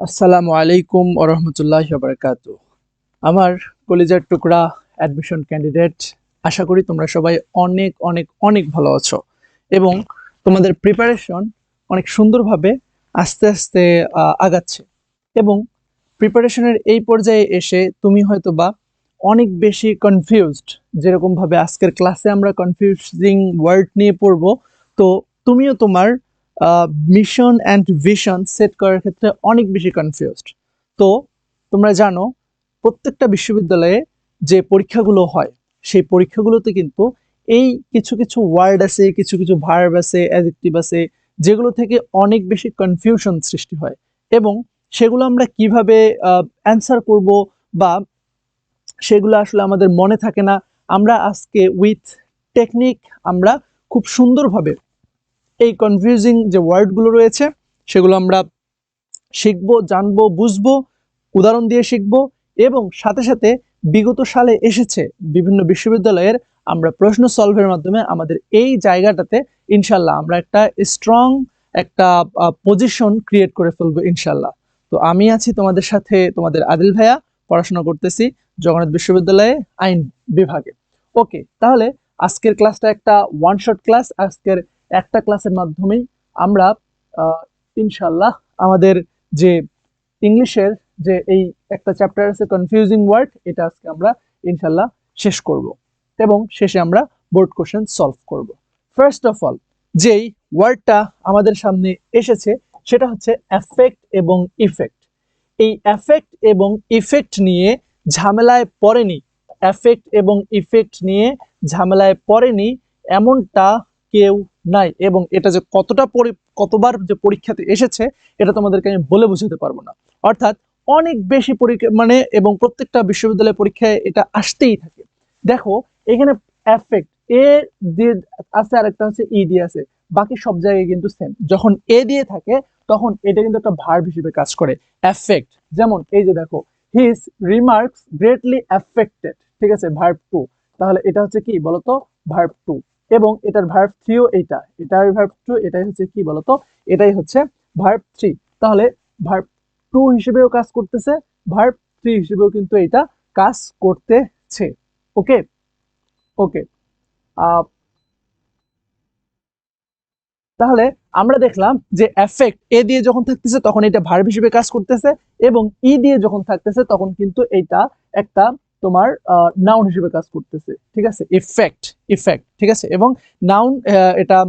আসসালামু আলাইকুম ওয়া রাহমাতুল্লাহি ওয়া বারাকাতুহু। আমার কলিজার টুকরা অ্যাডমিশন ক্যান্ডিডেট, আশা করি তোমরা সবাই অনেক অনেক অনেক ভালো আছো এবং তোমাদের প্রিপারেশন অনেক সুন্দরভাবে আস্তে আস্তে আগাচ্ছে এবং প্রিপারেশনের এই পর্যায়ে এসে তুমি হয়তোবা অনেক বেশি কনফিউজড। যেরকমভাবে আজকের ক্লাসে আমরা কনফিউজিং ওয়ার্ড নিয়ে পড়বো, তো তুমিও তোমার মিশন অ্যান্ড ভিশন সেট করার ক্ষেত্রে অনেক বেশি কনফিউজড। তো তোমরা জানো, প্রত্যেকটা বিশ্ববিদ্যালয়ে যে পরীক্ষাগুলো হয় সেই পরীক্ষাগুলোতে কিন্তু এই কিছু কিছু ওয়ার্ড আছে, কিছু কিছু ভার্ব আছে, অ্যাডজেক্টিভ আছে, যেগুলো থেকে অনেক বেশি কনফিউশন সৃষ্টি হয় এবং সেগুলো আমরা কিভাবে অ্যান্সার করব বা সেগুলো আসলে আমাদের মনে থাকে না। আমরা আজকে উইথ টেকনিক আমরা খুব সুন্দরভাবে এই কনফিউজিং যে ওয়ার্ডগুলো রয়েছে সেগুলো আমরা শিখবো, জানবো, বুঝবো, উদাহরণ দিয়ে শিখবো এবং সাথে সাথে বিগত সালে এসেছে বিভিন্ন বিশ্ববিদ্যালয়ের আমরা প্রশ্ন সলভের মাধ্যমে আমাদের এই জায়গাটাতে ইনশাল্লাহ আমরা একটা স্ট্রং একটা পজিশন ক্রিয়েট করে ফেলবো ইনশাল্লাহ। তো আমি আছি তোমাদের সাথে, তোমাদের আদিল ভাইয়া, পড়াশোনা করতেছি জগন্নাথ বিশ্ববিদ্যালয়ে আইন বিভাগে। ওকে, তাহলে আজকের ক্লাসটা একটা ওয়ান শট ক্লাস। আজকের একটা ক্লাসের মাধ্যমেই আমরা ইনশাল্লাহ আমাদের যে ইংলিশের যে এই একটা চ্যাপ্টার আছে কনফিউজিং ওয়ার্ড, এটা আজকে আমরা ইনশাল্লাহ শেষ করব এবং শেষে আমরা বোর্ড কোশ্চেন সলভ করব। ফার্স্ট অফ অল যেই ওয়ার্ডটা আমাদের সামনে এসেছে সেটা হচ্ছে এফেক্ট এবং ইফেক্ট। এই এফেক্ট এবং ইফেক্ট নিয়ে ঝামেলায় পড়েনি, এফেক্ট এবং ইফেক্ট নিয়ে ঝামেলায় পড়েনি এমনটা কেউ নাই এবং এটা যে কতবার যে পরীক্ষাতে এসেছে এটা তোমাদেরকে আমি বলে বুঝাতে পারবো না। অর্থাৎ অনেক বেশি পরীক্ষা মানে এবং প্রত্যেকটা বিশ্ববিদ্যালয় পরীক্ষায় এটা আসতেই থাকে। দেখো এখানে এফেক্ট এ দিয়ে আছে, আরেকটা হচ্ছে ই দিয়ে আছে, বাকি সব জায়গায় কিন্তু সেম। যখন এ দিয়ে থাকে তখন এটা কিন্তু একটা ভার্ব হিসেবে কাজ করে, এফেক্ট। যেমন এই যে দেখো, হিজ রিমার্কস গ্রেটলি এফেক্টেড, ঠিক আছে, ভার্ব টু। তাহলে এটা হচ্ছে কি বলতো, ভার্ব টু। এবং এটার ভার্ব থ্রিও এইটা, এটার ভার্ব টু, এটাই হচ্ছে কি বলতো, এটাই হচ্ছে ভার্ব থ্রি। তাহলে ভার্ব টু হিসেবেও কাজ করতেছে, ভার্ব থ্রি হিসেবেও কিন্তু এটা কাজ করতেছে। ওকে ওকে তাহলে আমরা দেখলাম যে এফেক্ট এ দিয়ে যখন থাকতেছে তখন এটা ভার্ব হিসেবে কাজ করতেছে এবং ই দিয়ে যখন থাকতেছে তখন কিন্তু এটা একটা তোমার নাউন হিসেবে কাজ করতেছে, ঠিক আছে, ইফেক্ট ইফেক্ট, ঠিক আছে। এবং নাউন এটা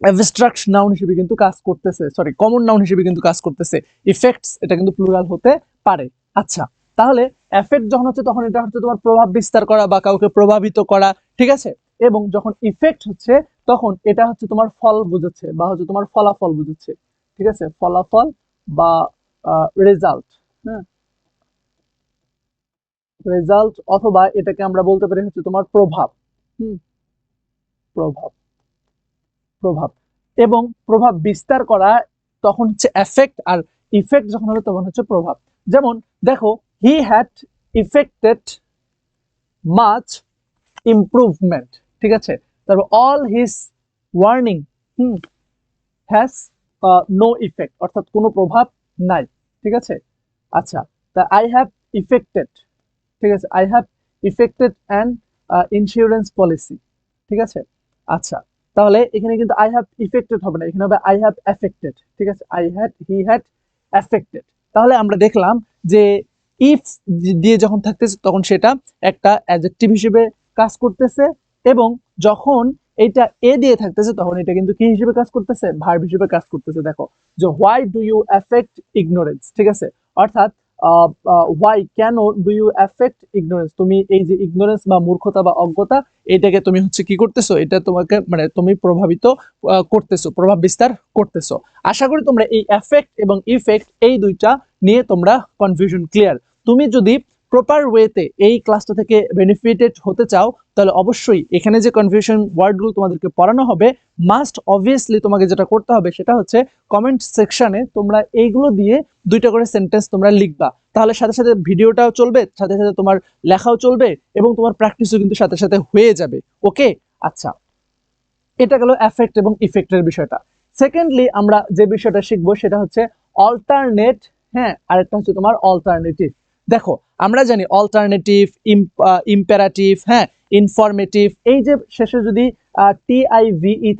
অ্যাবস্ট্রাক্ট নাউন হিসেবে কিন্তু কাজ করতেছে, সরি কমন নাউন হিসেবে কিন্তু কাজ করতেছে। ইফেক্টস এটা কিন্তু প্লুরাল হতে পারে। আচ্ছা, তাহলে এফেক্ট যখন হচ্ছে তখন এটা হচ্ছে তোমার প্রভাব বিস্তার করা বা কাউকে প্রভাবিত করা, ঠিক আছে। এবং যখন ইফেক্ট হচ্ছে তখন এটা হচ্ছে তোমার ফল বুঝাচ্ছে বা হচ্ছে তোমার ফলাফল বুঝাচ্ছে, ঠিক আছে, ফলাফল বা রেজাল্ট। হ্যাঁ, রেজাল্ট, অথবা এটাকে আমরা বলতে পারি হচ্ছে তোমার প্রভাব। হুম, প্রভাব প্রভাব এবং প্রভাব বিস্তার করা তখন হচ্ছে এফেক্ট, আর ইফেক্ট যখন হবে তখন হচ্ছে প্রভাব। যেমন দেখো, he had effected much improvement, ঠিক আছে। তারপর all his warning has no effect, অর্থাৎ কোনো প্রভাব নাই, ঠিক আছে। আচ্ছা, তা আই হ্যাভ ইফেক্টেড, ঠিক আছে, I have affected an insurance policy, ঠিক আছে। আচ্ছা, তাহলে এখানে কিন্তু আই হ্যাভ ইফেক্টেড হবে না, এখানে হবে আই হ্যাভ এফেক্টেড, ঠিক আছে, I had, he had affected. তাহলে আমরা দেখলাম যে ইফ দিয়ে যখন থাকতেছে তখন সেটা একটা অ্যাডজেক্টিভ হিসেবে কাজ করতেছে এবং যখন এটা এ দিয়ে থাকতেছে তখন এটা কিন্তু কি হিসেবে কাজ করতেছে, ভার্ব হিসেবে কাজ করতেছে। দেখো যে why do you effect ignorance, ঠিক আছে, অর্থাৎ হোয়াই, কেন, ডু ইউ এফেক্ট ইগনোরেন্স, তুমি এই যে ইগনোরেন্স বা মূর্খতা বা অজ্ঞতা, এটাকে তুমি হচ্ছে কি করতেছো, এটা তোমাকে মানে তুমি প্রভাবিত করতেছো, প্রভাব বিস্তার করতেছো। আশা করি তোমরা এই এফেক্ট এবং ইফেক্ট এই দুইটা নিয়ে তোমরা কনফিউশন ক্লিয়ার। তুমি যদি প্রপার ওয়েতে এই ক্লাসটা থেকে বেনিফিটেড হতে চাও তাহলে অবশ্যই এখানে যে কনফিউশন ওয়ার্ডগুলো তোমাদেরকে পড়ানো হবে, মাস্ট অবভিয়াসলি তোমাকে যেটা করতে হবে সেটা হচ্ছে কমেন্ট সেকশনে তোমরা এইগুলো দিয়ে দুইটা করে সেন্টেন্স তোমরা লিখবা। তাহলে সাথে সাথে ভিডিওটাও চলবে, সাথে সাথে তোমার লেখাও চলবে এবং তোমার প্র্যাকটিসও কিন্তু সাথে সাথে হয়ে যাবে। ওকে, আচ্ছা, এটা গেল এফেক্ট এবং ইফেক্টের বিষয়টা। সেকেন্ডলি আমরা যে বিষয়টা শিখবো সেটা হচ্ছে অল্টারনেট, হ্যাঁ, আরেকটা হচ্ছে তোমার অল্টারনেটিভ। দেখো আমরা জানি অল্টারনেটিভ, ইম্পারেটিভ, হ্যাঁ, ইনফরমেটিভ, এই যে শেষে যদি টিআইভিই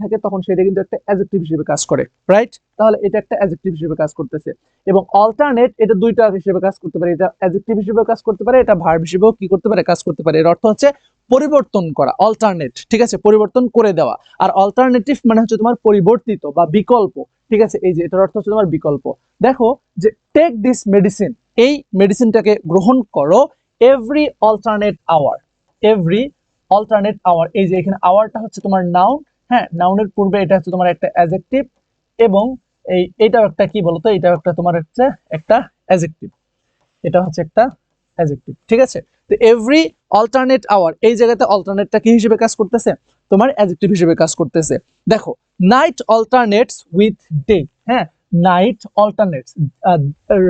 থাকে তখন সেটা কিন্তু একটা অ্যাডজেক্টিভ হিসেবে কাজ করে, রাইট? তাহলে এটা একটা অ্যাডজেক্টিভ হিসেবে কাজ করতেছে। এবং অল্টারনেট এটা দুইটা হিসেবে কাজ করতে পারে, এটা অ্যাডজেক্টিভ হিসেবে কাজ করতে পারে, এটা ভার্ব হিসেবেও কি করতে পারে, কাজ করতে পারে। এর অর্থ হচ্ছে পরিবর্তন করা, অল্টারনেট, ঠিক আছে, পরিবর্তন করে দেওয়া। আর অল্টারনেটিভ মানে হচ্ছে তোমার পরিবর্তিত বা বিকল্প, ঠিক আছে, এই যে এটার অর্থ হচ্ছে তোমার বিকল্প। দেখো যে টেক দিস মেডিসিন, এই মেডিসিনটাকে গ্রহণ করো, every alternate hour, every alternate hour, এই যে এখানে আওয়ারটা হচ্ছে তোমার নাউন, হ্যাঁ, নাউনের পূর্বে এটা হচ্ছে তোমার একটা অ্যাডজেক্টিভ, এবং এটাও একটা কি বলতো, এটাও একটা তোমার হচ্ছে একটা অ্যাডজেক্টিভ, এটা হচ্ছে একটা অ্যাডজেক্টিভ, ঠিক আছে। তো এভরি অল্টারনেট আওয়ার, এই জায়গাতে অল্টারনেটটা কি হিসেবে কাজ করতেছে, তোমার অ্যাডজেক্টিভ হিসেবে কাজ করতেছে। দেখো নাইট অল্টারনেটস উইথ ডে, হ্যাঁ, নাইট অল্টারনেটস,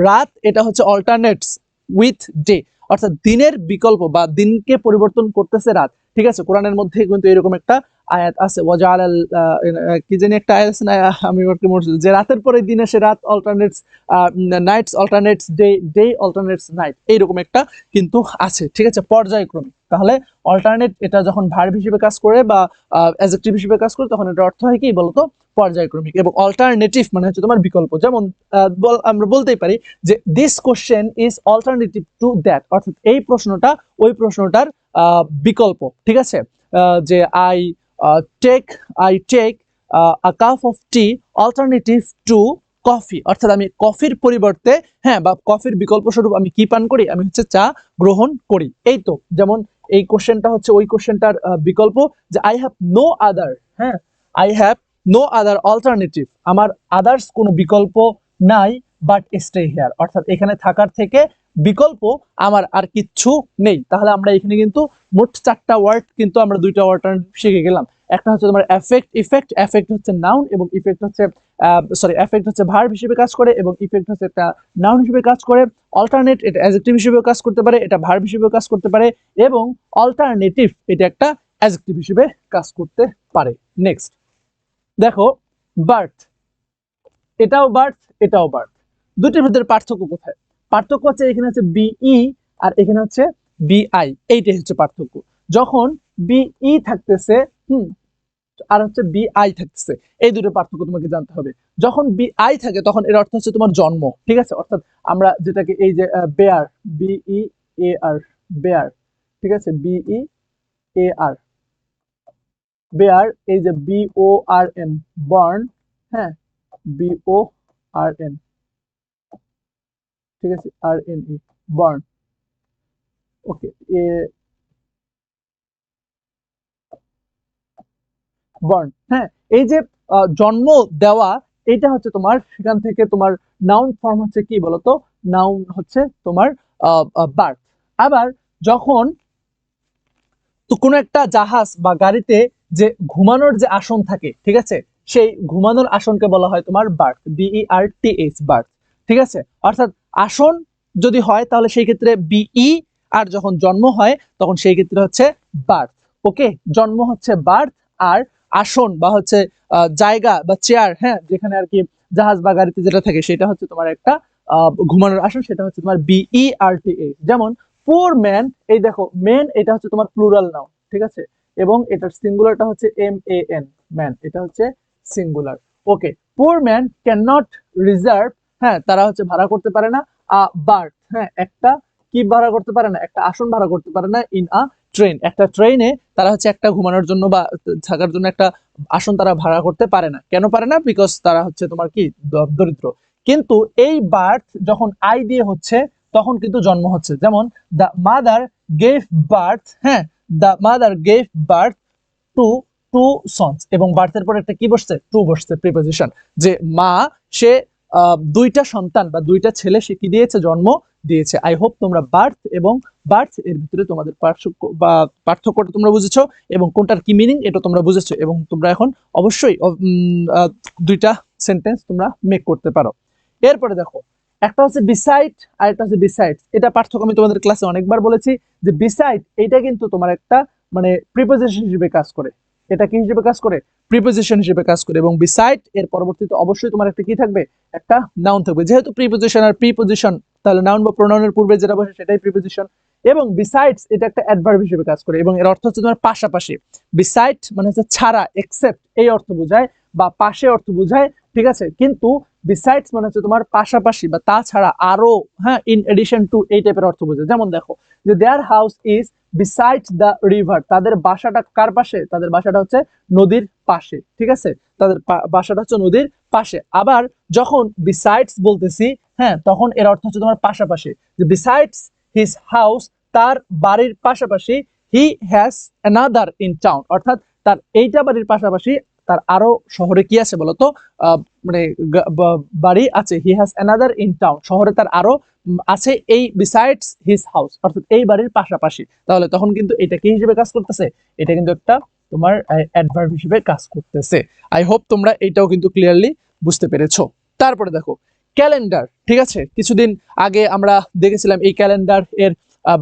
রাত এটা হচ্ছে অল্টারনেটস উইথ ডে, অর্থাৎ দিনের বিকল্প বা দিনকে পরিবর্তন করতেছে রাত, ঠিক আছে। কোরআনের মধ্যে কিন্তু এরকম একটা আয়াত আছে, ওয়াজআলাল কি জানি একটা আয়াত আছে না, আমি যে রাতের পরে দিন এসে রাত alternates, nights alternates day, day alternates night, এইরকম একটা কিন্তু আছে, ঠিক আছে, পর্যায়ক্রমিক। তাহলে অল্টারনেট এটা যখন ভার্ব হিসেবে কাজ করে বা অ্যাডজেক্টিভ হিসেবে কাজ করে তখন এটা অর্থ হয় কি বলতো, পর্যায়ক্রমিক। এবং অল্টারনেটিভ মানে হচ্ছে তোমার বিকল্প, যেমন আমরা বলতেই পারি যে this question is alternative to that, অর্থাৎ এই প্রশ্নটা ওই প্রশ্নটার বিকল্প, ঠিক আছে। যে I take a cup of tea alternative to coffee, অর্থাৎ আমি কফির পরিবর্তে, হ্যাঁ, বা কফির বিকল্প স্বরূপ আমি কি পান করি, আমি হচ্ছে চা গ্রহণ করি। এই তো, যেমন এই কোশ্চেনটা হচ্ছে ওই কোশ্চেনটার বিকল্প, যে আই হ্যাভ নো আদার, হ্যাঁ, I have no other alternative, আমার আদার্স কোনো বিকল্প নাই, বাট স্টে হিয়ার, অর্থাৎ এখানে থাকার থেকে বিকল্প আমার আর কিচ্ছু নেই। তাহলে আমরা এখানে কিন্তু মোট 4টা ওয়ার্ড কিন্তু আমরা 2টা অল্টারনেটিভ শিখে গেলাম। একটা হচ্ছে তোমার এফেক্ট, ইফেক্ট, এফেক্ট হচ্ছে নাউন এবং ইফেক্ট হচ্ছে এফেক্ট হচ্ছে ভার্ব হিসেবে কাজ করে এবং ইফেক্ট হচ্ছে একটা নাউন হিসেবে কাজ করে। অল্টারনেট এটা অ্যাডজেক্টিভ হিসেবেও কাজ করতে পারে, এটা ভার্ব হিসেবেও কাজ করতে পারে, এবং অল্টারনেটিভ এটা একটা অ্যাডজেক্টিভ হিসেবে কাজ করতে পারে। নেক্সট দেখো বার্থ, এটাও বার্থ, এটাও বার্থ, দুটির ভিতরে পার্থক্য কোথায়? পার্থক্য হচ্ছে এখানে হচ্ছে বিই আর এখানে হচ্ছে বিআই, এইটাই হচ্ছে পার্থক্য। যখন বিই থাকতেছে, আর হচ্ছে বিআই থাকতেছে, এই দুটো পার্থক্য তোমাকে জানতে হবে। যখন বিআই থাকে তখন এর অর্থ হচ্ছে তোমার জন্ম, ঠিক আছে, অর্থাৎ আমরা যেটাকে এই যে bear, B E A R, bear, ঠিক আছে, বিই এ আর, বেয়ার, এই যে বিও আর এন, বর্ন, হ্যাঁ, বিও আর এন, ঠিক আছে, R N E, born, okay, A born, হ্যাঁ, এই যে জন্ম দেওয়া, এটা হচ্ছে তোমার সেখান থেকে তোমার নাউন ফর্ম হচ্ছে কি বলতো, নাউন হচ্ছে তোমার বার্থ। আবার যখন তো কোনো একটা জাহাজ বা গাড়িতে যে ঘুমানোর যে আসন থাকে, ঠিক আছে, সেই ঘুমানোর আসনকে বলা হয় তোমার বার্থ, বিইআরটিএইচ, বার্থ, ঠিক আছে। অর্থাৎ আসন যদি হয় তাহলে সেই ক্ষেত্রে বিই, আর যখন জন্ম হয় তখন সেই ক্ষেত্রে হচ্ছে বার্থ, ওকে। জন্ম হচ্ছে বার্থ, আর আসন বা হচ্ছে জায়গা বা চেয়ার, হ্যাঁ, যেখানে আর কি জাহাজ বা গাড়িতে যেটা থাকে সেটা হচ্ছে তোমার একটা ঘুমানোর আসন, সেটা হচ্ছে তোমার বিইআরটিএইচ। যেমন পুর ম্যান, এই দেখো মেন এটা হচ্ছে তোমার প্লুরাল নাউন, ঠিক আছে, এবং এটার সিঙ্গুলারটা হচ্ছে এম ম্যান, এটা হচ্ছে সিঙ্গুলার, ওকে। পুর ম্যান ক্যান নট রিজার্ভ, হ্যাঁ, তারা হচ্ছে ভাড়া করতে পারে না বার্থ, হ্যাঁ, একটা কি ভাড়া করতে পারে না, একটা আসন ভাড়া করতে পারে না ইন আ ট্রেন, একটা ট্রেনে তারা হচ্ছে একটা ঘুমানোর জন্য বা থাকার জন্য একটা আসন তারা ভাড়া করতে পারে না। কেন পারে না? বিকজ তারা হচ্ছে তোমার কি দরিদ্র। কিন্তু এই বার্থ যখন আই দিয়ে হচ্ছে তখন কিন্তু জন্ম হচ্ছে। যেমন দ্য মাদার গেভ বার্থ, হ্যাঁ, the mother gave birth to two sons, এবং বার্থের পর একটা কি বসছে, টু বসছে, প্রিপোজিশন, যে মা সে দুইটা সন্তান বা দুইটা ছেলে সে কি দিয়েছে, জন্ম দিয়েছে। আই হোপ তোমরা বার্থ এবং বার্থ এর ভিতরে তোমাদের পার্থক্যটা তোমরা বুঝেছো এবং কোনটার কি মিনিং এটা তোমরা বুঝেছো, এবং তোমরা এখন অবশ্যই দুইটা সেন্টেন্স তোমরা মেক করতে পারো। এরপরে দেখো একটা হচ্ছে বিসাইড আর একটা হচ্ছে বিসাইডস, এটা পার্থক্য আমি তোমাদের ক্লাসে অনেকবার বলেছি যে বিসাইড এইটা কিন্তু তোমার একটা মানে প্রিপোজিশন হিসেবে কাজ করে, এটা কি হিসেবে কাজ করে? প্রিপোজিশন হিসেবে কাজ করে। এবং বিসাইড এর পরবর্তীতে অবশ্যই তোমার একটা কি থাকবে? একটা নাউন থাকবে। যেহেতু প্রিপোজিশন আর প্রিপোজিশন, তাহলে নাউন বা প্রোনাউনের পূর্বে যেটা বসে সেটাই প্রিপোজিশন। এবং বিসাইডস এটা একটা অ্যাডভার্ব হিসেবে কাজ করে এবং এর অর্থ হচ্ছে তোমার পাশাপাশি। বিসাইড মানে হচ্ছে ছাড়া, এক্সেপ্ট এই অর্থ বোঝায় বা পাশে অর্থ বোঝায়, ঠিক আছে। কিন্তু বিসাইডস মানে হচ্ছে তোমার পাশাপাশি বা তাছাড়া, আরো, হ্যাঁ, ইন এডিশন টু এই টাইপের অর্থ বোঝায়। যেমন দেখো যে their house is besides the river, তাদের বাসাটা কার পাশে? তাদের বাসাটা হচ্ছে নদীর পাশে, ঠিক আছে। তাদের বাসাটা হচ্ছে নদীর পাশে। আবার যখন বিসাইডস বলতেছি, হ্যাঁ, তখন এর অর্থ হচ্ছে তোমার পাশাপাশি। যে বিসাইডস হিজ হাউস, তার বাড়ির পাশাপাশি, he has another in town, অর্থাৎ তার এইটা বাড়ির পাশাপাশি তার আরো শহরে কি আছে বলতো? মানে বাড়ি আছে। He has another in town, শহরে তার আরো আছে এই বিসাইডস হিজ হাউস, অর্থাৎ এই বাড়ির পাশাপাশি। তাহলে তখন কিন্তু এটা কি হিসেবে কাজ করতেছে? এটা কিন্তু একটা তোমার অ্যাডভার্ব হিসেবে কাজ করতেছে। আই হোপ তোমরা এইটাও কিন্তু ক্লিয়ারলি বুঝতে পেরেছো। তারপরে দেখো ক্যালেন্ডার, ঠিক আছে। কিছুদিন আগে আমরা দেখেছিলাম এই ক্যালেন্ডার এর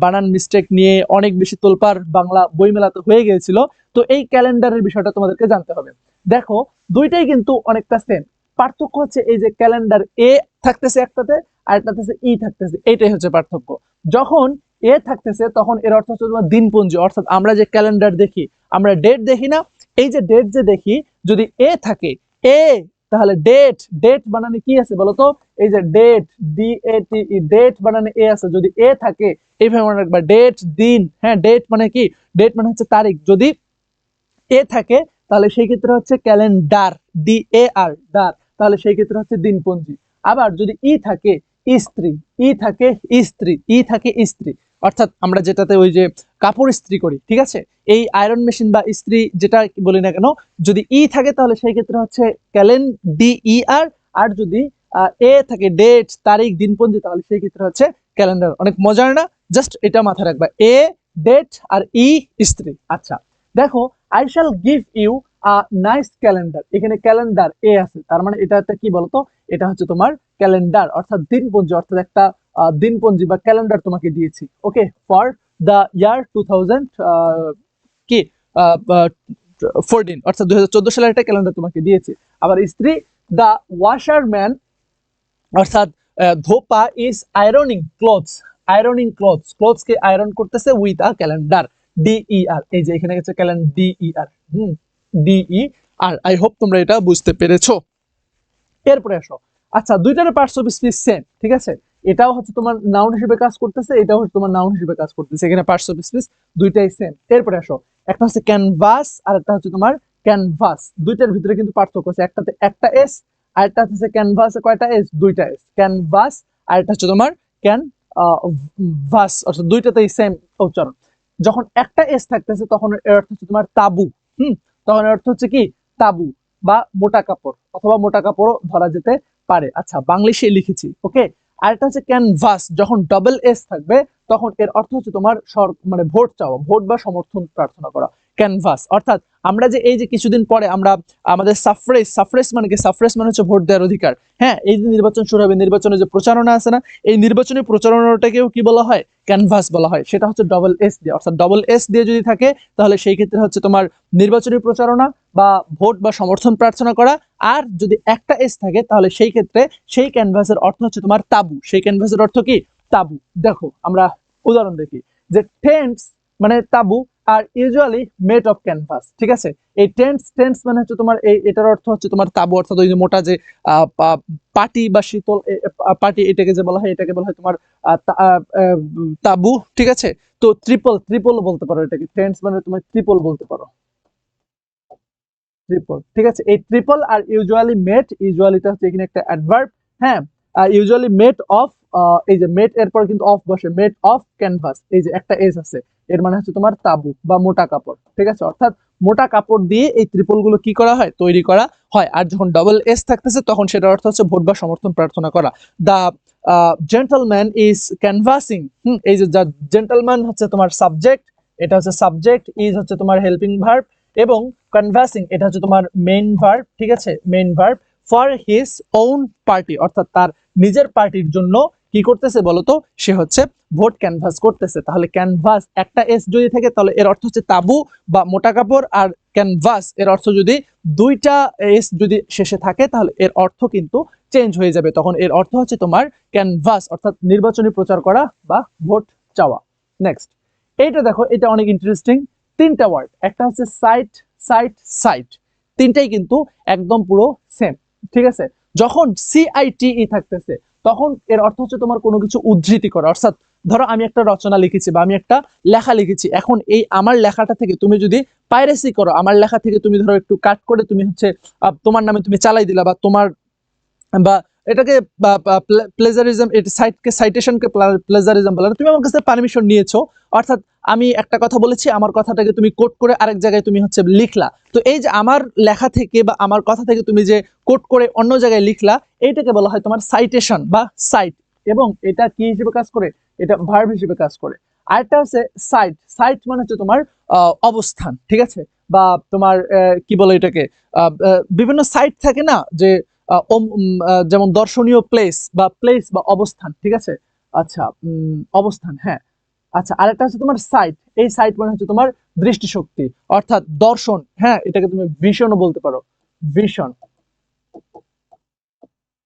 বানান মিস্টেক নিয়ে অনেক বেশি তোলপাড় বাংলা বইমেলাতে হয়ে গিয়েছিল। তো এই ক্যালেন্ডারের বিষয়টা তোমাদেরকে জানতে হবে। দেখো দুইটাই কিন্তু অনেকটা সেম, পার্থক্য হচ্ছে এই যে ক্যালেন্ডার এ থাকতেছে একটাতে আর একটাতে ই থাকতেছে, এইটাই হচ্ছে পার্থক্য। যখন এ থাকতেছে তখন এর অর্থ হচ্ছে তোমার দিনপঞ্জি, অর্থাৎ আমরা যে ক্যালেন্ডার দেখি, আমরা ডেট দেখি না, এই যে ডেট যে দেখি, যদি এ থাকে এ, তাহলে ডেট, ডেট বানানে কি আছে বলতো? এই যে ডেট, DATE, ডেট বানানে এ আছে। যদি এ থাকে এইভাবে মনে রাখবা, ডেট দিন, হ্যাঁ, ডেট মানে কি? ডেট মানে হচ্ছে তারিখ। যদি এ থাকে তাহলে সেই ক্ষেত্রে হচ্ছে ক্যালেন্ডার, DAR, ডার, তাহলে সেই ক্ষেত্রে হচ্ছে দিনপঞ্জি। আবার যদি ই থাকে স্ত্রী, ই থাকে স্ত্রী, ই থাকে স্ত্রী, অর্থাৎ আমরা যেটাতে ওই যে কাপড় ইস্ত্রি করি, ঠিক আছে, এই আয়রন মেশিন বা ইস্ত্রি যেটা বলি না কেন, যদি ই থাকে তাহলে সেই ক্ষেত্রে হচ্ছে DER। আর যদি এ থাকে ডেট, তারিখ, দিনপঞ্জি, তাহলে সেই ক্ষেত্রে হচ্ছে ক্যালেন্ডার। অনেক মজার না? জাস্ট এটা মাথায় রাখবা, এ ডেট আর ই স্ত্রী। আচ্ছা দেখো, I shall give you a nice calendar, এখানে ক্যালেন্ডার এ আছে, তার মানে এটা একটা কি বলতো? এটা হচ্ছে তোমার ক্যালেন্ডার, অর্থাৎ দিনপঞ্জি, অর্থাৎ একটা দিনপঞ্জি বা ক্যালেন্ডার তোমাকে দিয়েছি। ওকে, ফর দ্য ইয়ার 2000 কি 14, অর্থাৎ 2014 সালের একটা ক্যালেন্ডার তোমাকে দিয়েছে। আবার স্ত্রী, দ্য ওয়াশারম্যান, অর্থাৎ ধোপা is ironing clothes, ironing clothes, clothes কে আয়রন করতেছে উইথ আ ক্যালেন্ডার, DER। এই যে এখানে গেছে calendar, DER, DER। I hope তোমরা এটা বুঝতে পেরেছো। এরপরে আসো, আচ্ছা দুইটার পার্টস অফ স্পিচ সেম, ঠিক আছে। এটাও হচ্ছে তোমার নাউন হিসেবে কাজ করতেছে, এটাও হচ্ছে তোমার নাউন হিসেবে কাজ করতেছে, এখানে পার্টস অফ স্পিচ দুইটাই সেম। এরপরে আসো, একটা হচ্ছে ক্যানভাস আর একটা হচ্ছে তোমার ক্যানভাস। দুইটার ভিতরে কিন্তু পার্থক্য আছে, একটাতে একটা এস আর একটা হচ্ছে ক্যানভাসে কয়টা এস? দুইটা এস। ক্যানভাস আর একটা হচ্ছে তোমার ভাস, অর্থাৎ দুইটাতেই সেম উচ্চারণ। যখন একটা এস থাকতেছে তখন এর অর্থ হচ্ছে তোমার তাবু। তখন এর অর্থ হচ্ছে কি? তাবু বা মোটা কাপড়, অথবা মোটা কাপড়ও ধরা যেতে পারে। আচ্ছা বাংলিশে লিখেছি, ওকে। আর একটা হচ্ছে ক্যানভাস, যখন ডবল এস থাকবে তখন এর অর্থ হচ্ছে তোমার মানে ভোট চাওয়া, ভোট বা সমর্থন প্রার্থনা করা। ক্যানভাস অর্থাৎ আমরা যে এই যে কিছুদিন পরে আমরা আমাদের সাফরেজ, সাফরেজ মানে কি? সাফরেজ মানে হচ্ছে ভোট দেওয়ার অধিকার। হ্যাঁ, এই যে নির্বাচন শুরু হবে, নির্বাচনে যে প্রচারণা আছে না, এই নির্বাচনী প্রচারণাটাকেও কি বলা হয়? ক্যানভাস বলা হয়। সেটা হচ্ছে ডবল এস দিয়ে, অর্থাৎ ডবল এস দিয়ে যদি থাকে তাহলে সেই ক্ষেত্রে হচ্ছে তোমার নির্বাচনী প্রচারণা বা ভোট বা সমর্থন প্রার্থনা করা। আর যদি একটা এস থাকে তাহলে সেই ক্ষেত্রে সেই ক্যানভাসের অর্থ হচ্ছে তোমার তাবু। সেই ক্যানভাসের অর্থ কি? তাবু। দেখো আমরা উদাহরণ দেখি, যে টেন্টস মানে তাবু আর ইউজুয়ালি মেড অফ ক্যানভাস, ঠিক আছে। এই টেন্টস মানে হচ্ছে তোমার এটার অর্থ হচ্ছে তোমার তাবু, অর্থাৎ ওই যে মোটা যে পাটি বা শীতল পাটি, এটাকে যে বলা হয়, এটাকে বলা হয় তোমার তাবু, ঠিক আছে। তো ট্রিপল বলতে পারো এটাকে, টেন্টস মানে তোমার ট্রিপল বলতে পারো, ট্রিপল, ঠিক আছে। এই ট্রিপল আর ইউজুয়ালি মেড, ইউজুয়ালিটা হচ্ছে এখানে একটা অ্যাডভার্ব, হ্যাঁ। ইউজুয়ালি মেড অফ, এই যে মেড এরপর কিন্তু অফ বসে, মেড অফ ক্যানভাস, এই যে একটা এস আছে, এর মানে হচ্ছে তোমার তাবু বা মোটা কাপড়, ঠিক আছে। অর্থাৎ মোটা কাপড় দিয়ে এই ত্রিপল গুলো কি করা হয়? তৈরি করা হয়। আর যখন ডবল এস থাকতেছে তখন সেটার অর্থ হচ্ছে ভোট বা সমর্থন প্রার্থনা করা। দা জেন্টলম্যান ইজ ক্যানভাসিং, এই যে জেন্টলম্যান হচ্ছে তোমার সাবজেক্ট, এটা হচ্ছে সাবজেক্ট, ইজ হচ্ছে তোমার হেল্পিং ভার্ব, এবং কনভার্সিং এটা হচ্ছে তোমার মেইন ভার্ব, ঠিক আছে, main verb. For his own party, অর্থাৎ তার নিজের পার্টির জন্য কি করতেছে বলতো, সে হচ্ছে ভোট ক্যানভাস করতেছে। তাহলে ক্যানভাস একটা এস যদি থাকে তাহলে এর অর্থ হচ্ছে তাবু বা মোটা কাপড়, আর ক্যানভাস এর অর্থ যদি দুইটা এস যদি শেষে থাকে তাহলে এর অর্থ কিন্তু চেঞ্জ হয়ে যাবে, তখন এর অর্থ হচ্ছে তোমার ক্যানভাস, অর্থাৎ নির্বাচনী প্রচার করা বা ভোট চাওয়া। নেক্সট এইটা দেখো, এটা অনেক ইন্টারেস্টিং, তিনটা ওয়ার্ড, একটা হচ্ছে সাইট, সাইট, সাইট, তিনটাই কিন্তু একদম পুরো সেম, ঠিক আছে। যখন সিআইটিই থাকতেছে তখন এর অর্থ হচ্ছে তোমার কোনো কিছু উদ্ধৃতি করা, অর্থাৎ ধরো আমি একটা রচনা লিখেছি বা আমি একটা লেখা লিখেছি, এখন এই আমার লেখাটা থেকে তুমি যদি পাইরেসি করো, আমার লেখা থেকে তুমি ধরো একটু কাট করে তুমি হচ্ছে তোমার নামে তুমি চালাই দিলা, বা তোমার বা এটাকে প্লেজারিজম, এটা সাইটকে সাইটেশনকে প্লেজারিজম বলে, তুমি আমার কাছে পারমিশন নিয়েছো, অর্থাৎ আমি একটা কথা বলেছি, আমার কথাটাকে তুমি কোট করে আরেক জায়গায় তুমি হচ্ছে লিখলা, তো এই যে আমার লেখা থেকে বা আমার কথা থেকে তুমি যে কোট করে অন্য জায়গায় লিখলা, এইটাকে বলা হয় তোমার সাইটেশন বা সাইট, এবং এটা কি হিসেবে কাজ করে, এটা ভার্ব হিসেবে কাজ করে। আরেকটা হচ্ছে সাইট, সাইট মানে হচ্ছে তোমার অবস্থান, ঠিক আছে, বা তোমার কি বলে এটাকে, বিভিন্ন সাইট থাকে না যে যেমন দর্শনীয় প্লেস বা অবস্থান, ঠিক আছে, আচ্ছা অবস্থান, হ্যাঁ, আচ্ছা। আরেকটা হচ্ছে তোমার সাইট, এই সাইট মানে হচ্ছে তোমার দৃষ্টিশক্তি, অর্থাৎ দর্শন, হ্যাঁ, এটাকে তুমি ভিশনও বলতে পারো, ভিশন,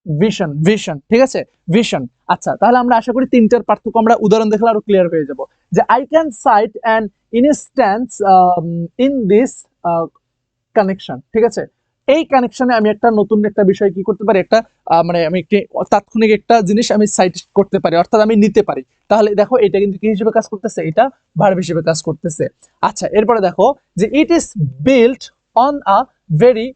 ভিশন, ভিশন, ঠিক আছে, ভিশন। আচ্ছা, তাহলে আমরা আশা করি তিনটার পার্থক্য আমরা উদাহরণ দেখলে আরো ক্লিয়ার হয়ে যাব, যে I can cite an instance in this connection, ঠিক আছে। এই কানেকশনে আমি একটা নতুন একটা বিষয় কি করতে পারি, একটা মানে আমি একটি তাৎক্ষণিক একটা জিনিস আমি সাইট করতে পারি, অর্থাৎ আমি নিতে পারি। তাহলে দেখো এটা কিন্তু কি হিসেবে কাজ করতেছে, এটা ভার্ব হিসেবে কাজ করতেছে। আচ্ছা, এরপরে দেখো যে it is built on a very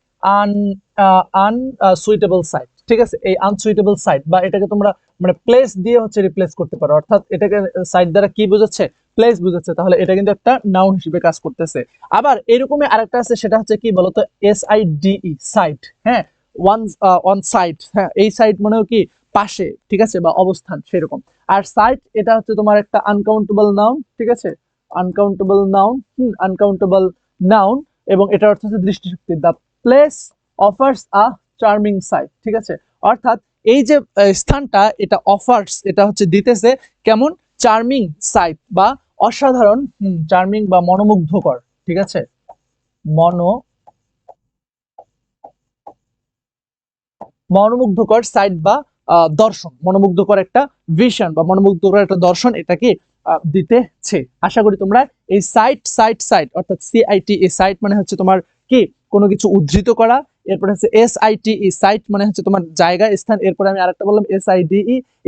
unsuitable site, ঠিক আছে। এই আনসুইটেবল সাইট বা এটাকে তোমরা মানে প্লেস দিয়ে হচ্ছে রিপ্লেস করতে পারো, অর্থাৎ এটাকে সাইট দ্বারা কি বোঝাচ্ছে, প্লেস বোঝাচ্ছে, তাহলে এটা কিন্তু একটা নাউন হিসেবে কাজ করতেছে। আবার এরকমই আরেকটা আছে, সেটা হচ্ছে কি বলতো, SIDE, সাইট, হ্যাঁ, ওয়ান সাইট, হ্যাঁ, এই সাইট মানেও কি পাশে, ঠিক আছে, বা অবস্থান সেরকম। আর সাইট এটা হচ্ছে তোমার একটা আনকাউন্টেবল নাউন, ঠিক আছে, আনকাউন্টেবল নাউন, আনকাউন্টেবল নাউন, এবং এটার অর্থ হচ্ছে দৃষ্টিশক্তি। The place offers a charming sight, ঠিক আছে, অর্থাৎ এই যে স্থানটা, এটা অফার্স, এটা হচ্ছে দিতেছে কেমন, চার্মিং সাইট বা অসাধারণ, চার্মিং বা মনোমুগ্ধকর, ঠিক আছে, মনোমুগ্ধকর সাইট বা দর্শন, মনোমুগ্ধকর একটা ভিশন বা মনোমুগ্ধকর একটা দর্শন এটাকে দিতেছে। আশা করি তোমরা এই সাইট, সাইট, সাইট, অর্থাৎ সিআইটি, এই সাইট মানে হচ্ছে তোমার কি কোনো কিছু উদ্ধৃত করা, এরপরে হচ্ছে SITE, সাইট মানে হচ্ছে তোমার জায়গা, স্থান, এরপরে আমি আরেকটা বললাম SIDE,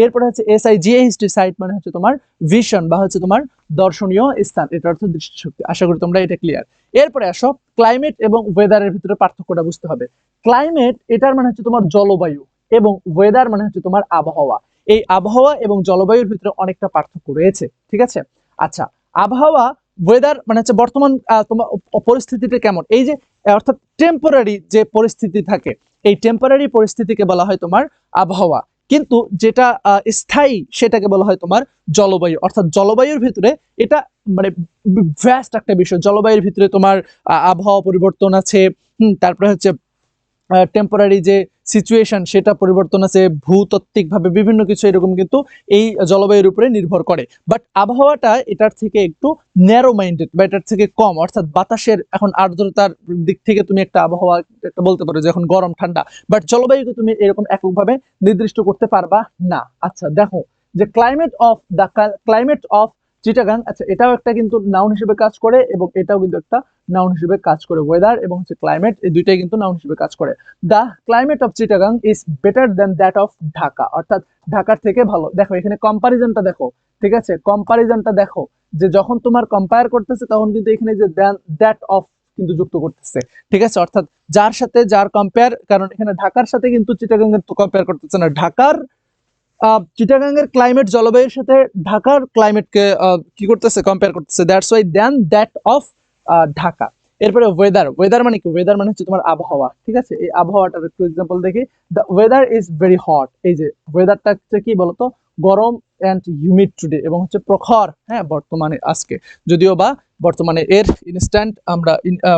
এরপরে হচ্ছে SIGHT, সাইট মানে হচ্ছে তোমার ভিশন বা হচ্ছে তোমার দর্শনীয় স্থান, এটার অর্থ দৃষ্টিশক্তি। আশা করি তোমরা এটা ক্লিয়ার। এরপরে আসো ক্লাইমেট এবং ওয়েদারের ভিতরে পার্থক্যটা বুঝতে হবে। ক্লাইমেট এটার মানে হচ্ছে তোমার জলবায়ু, এবং ওয়েদার মানে হচ্ছে তোমার আবহাওয়া। এই আবহাওয়া এবং জলবায়ুর ভিতরে অনেকটা পার্থক্য রয়েছে, ঠিক আছে। আচ্ছা, আবহাওয়া, ওয়েদার মানে হচ্ছে বর্তমান তোমার পরিস্থিতিটা কেমন, এই যে অর্থাৎ টেম্পোরারি যে পরিস্থিতি থাকে, এই টেম্পোরারি পরিস্থিতিকে বলা হয় তোমার আবহাওয়া, কিন্তু যেটা স্থায়ী সেটাকে বলা হয় তোমার জলবায়ু, অর্থাৎ জলবায়ুর ভিতরে এটা মানে ভ্যাস্ট একটা বিষয়। জলবায়ুর ভিতরে তোমার আবহাওয়া পরিবর্তন আছে, তারপরে হচ্ছে টেম্পোরারি যে সিচুয়েশন সেটা পরিবর্তন আছে, ভূতাত্ত্বিকভাবে বিভিন্ন কিছু এরকম কিন্তু এই জলবায়ুর উপরে নির্ভর করে। বাট আবহাওয়াটা এটার থেকে একটু ন্যারো মাইন্ডেড বা এটার থেকে কম, অর্থাৎ বাতাসের এখন আর্দ্রতার দিক থেকে তুমি একটা আবহাওয়া একটা বলতে পারো যে এখন গরম ঠান্ডা, বাট জলবায়ুকে তুমি এরকম এককভাবে নির্দিষ্ট করতে পারবা না। আচ্ছা দেখো, যে ক্লাইমেট অফ চিটাগাং, আচ্ছা এটাও একটা কিন্তু নাউন হিসেবে কাজ করে, এবং এটাও কিন্তু একটা নাউন হিসেবে কাজ করে, ওয়েদার এবং হচ্ছে ক্লাইমেট, এই দুইটাই কিন্তু নাউন হিসেবে কাজ করে। The climate of Chittagong is better than that of Dhaka, অর্থাৎ ঢাকার থেকে ভালো। দেখো এখানে কম্পারিজনটা দেখো, ঠিক আছে, কম্পারিজনটা দেখো, যে যখন তোমার কম্পেয়ার করতেছে তখন কিন্তু এখানে যে দ্যাট অফ কিন্তু যুক্ত করতেছে, ঠিক আছে, অর্থাৎ যার সাথে যার কম্পেয়ার, কারণ এখানে ঢাকার সাথে কিন্তু চিটাগাং এর কম্পেয়ার করতেছে না, ঢাকার চিটাগাং এর ক্লাইমেট জলবায়ুর সাথে ঢাকার ক্লাইমেটকে কি করতেছে, কম্পেয়ার করতেছে, that's why then that of Dhaka. এরপরে ওয়েদার, ওয়েদার মানে কি, ওয়েদার মানে হচ্ছে তোমার আবহাওয়া, ঠিক আছে। এই আবহাওয়াটার একটু এক্সাম্পল দেখি, the weather is very hot, এই যে ওয়েদারটা হচ্ছে কি বলতো, গরম এন্ড হিউমিড টুডে, এবং হচ্ছে প্রখর, হ্যাঁ, বর্তমানে আজকে, যদিও বা বর্তমানে এর ইনস্ট্যান্ট আমরা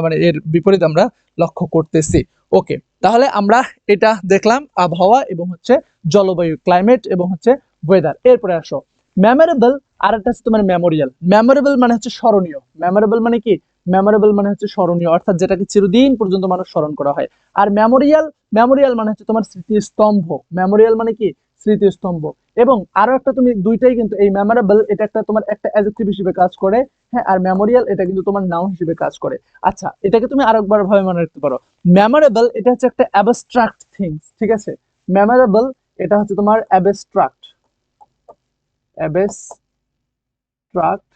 মানে এর বিপরীত আমরা লক্ষ্য করতেছি। ওকে, তাহলে আমরা এটা দেখলাম আবহাওয়া এবং হচ্ছে জলবায়ু, ক্লাইমেট এবং হচ্ছে ওয়েদার। এরপরে আসো মেমোরেবল, আর একটা হচ্ছে তোমার মেমোরিয়াল। মেমোরেবল মানে হচ্ছে স্মরণীয়, মেমোরেবল মানে কি, মেমোরেবল মানে হচ্ছে স্মরণীয়, অর্থাৎ যেটাকে চিরদিন পর্যন্ত মানুষ স্মরণ করা হয়। আর মেমোরিয়াল, মেমোরিয়াল মানে হচ্ছে তোমার স্মৃতিস্তম্ভ, মেমোরিয়াল মানে কি, স্মৃতিস্তম্ভ। এবং আরো একটা, তুমি দুইটাই কিন্তু, এই মেমোরেবল এটা একটা তোমার একটা অ্যাডজেক্টিভ হিসেবে কাজ করে, হ্যাঁ, আর মেমোরিয়াল এটা কিন্তু তোমার নাউন হিসেবে কাজ করে। আচ্ছা, এটাকে তুমি আরেকবার ভাবে মনে রাখতে পারো, মেমোরেবল এটা হচ্ছে একটা অ্যাবস্ট্রাক্ট থিংস, ঠিক আছে, মেমোরেবল এটা হচ্ছে তোমার abstract, abstract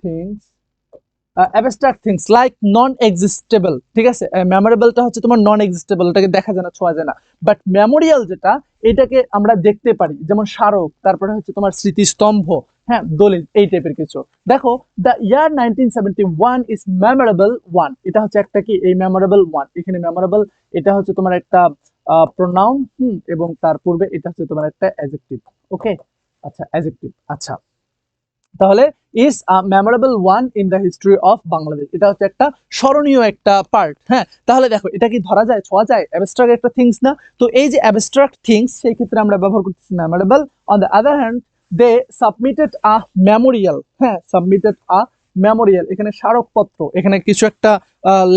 things, abstract things like non existable, ঠিক আছে। মেমোরেবলটা হচ্ছে তোমার নন এক্সিস্টেবল, এটাকে দেখা যায় না, ছোঁয়া যায় না। বাট মেমোরিয়াল যেটা, এটাকে আমরা দেখতে পারি, যেমন স্মারক, তারপরে হচ্ছে তোমার স্মৃতিস্তম্ভ, হ্যাঁ, দলিল, এই টাইপের কিছু। দেখো the year 1971 is memorable one, এটা হচ্ছে একটা কি, এই মেমোরেবল ওয়ান, এখানে মেমোরেবল এটা হচ্ছে তোমার একটা প্রোনাউন, এবং তার পূর্বে এটা হচ্ছে তোমার একটা অ্যাডজেক্টিভ। ওকে, আচ্ছা, অ্যাডজেক্টিভ। আচ্ছা, তাহলে is a memorable one in the history of Bangladesh, এটা হচ্ছে একটা স্মরণীয় একটা পার্ট। হ্যাঁ, তাহলে দেখো এটা কি ধরা যায়, ছোঁয়া যায়, অ্যাবস্ট্রাক্ট একটা থিংস না? তো এই যে অ্যাবস্ট্রাক্ট থিংস, সেই ক্ষেত্রে আমরা ব্যবহার করতেছি memorable. On the other hand they submitted a memorial, হ্যাঁ, সাবমিটেড আ মেমোরিয়াল, এখানে স্মারকপত্র, এখানে কিছু একটা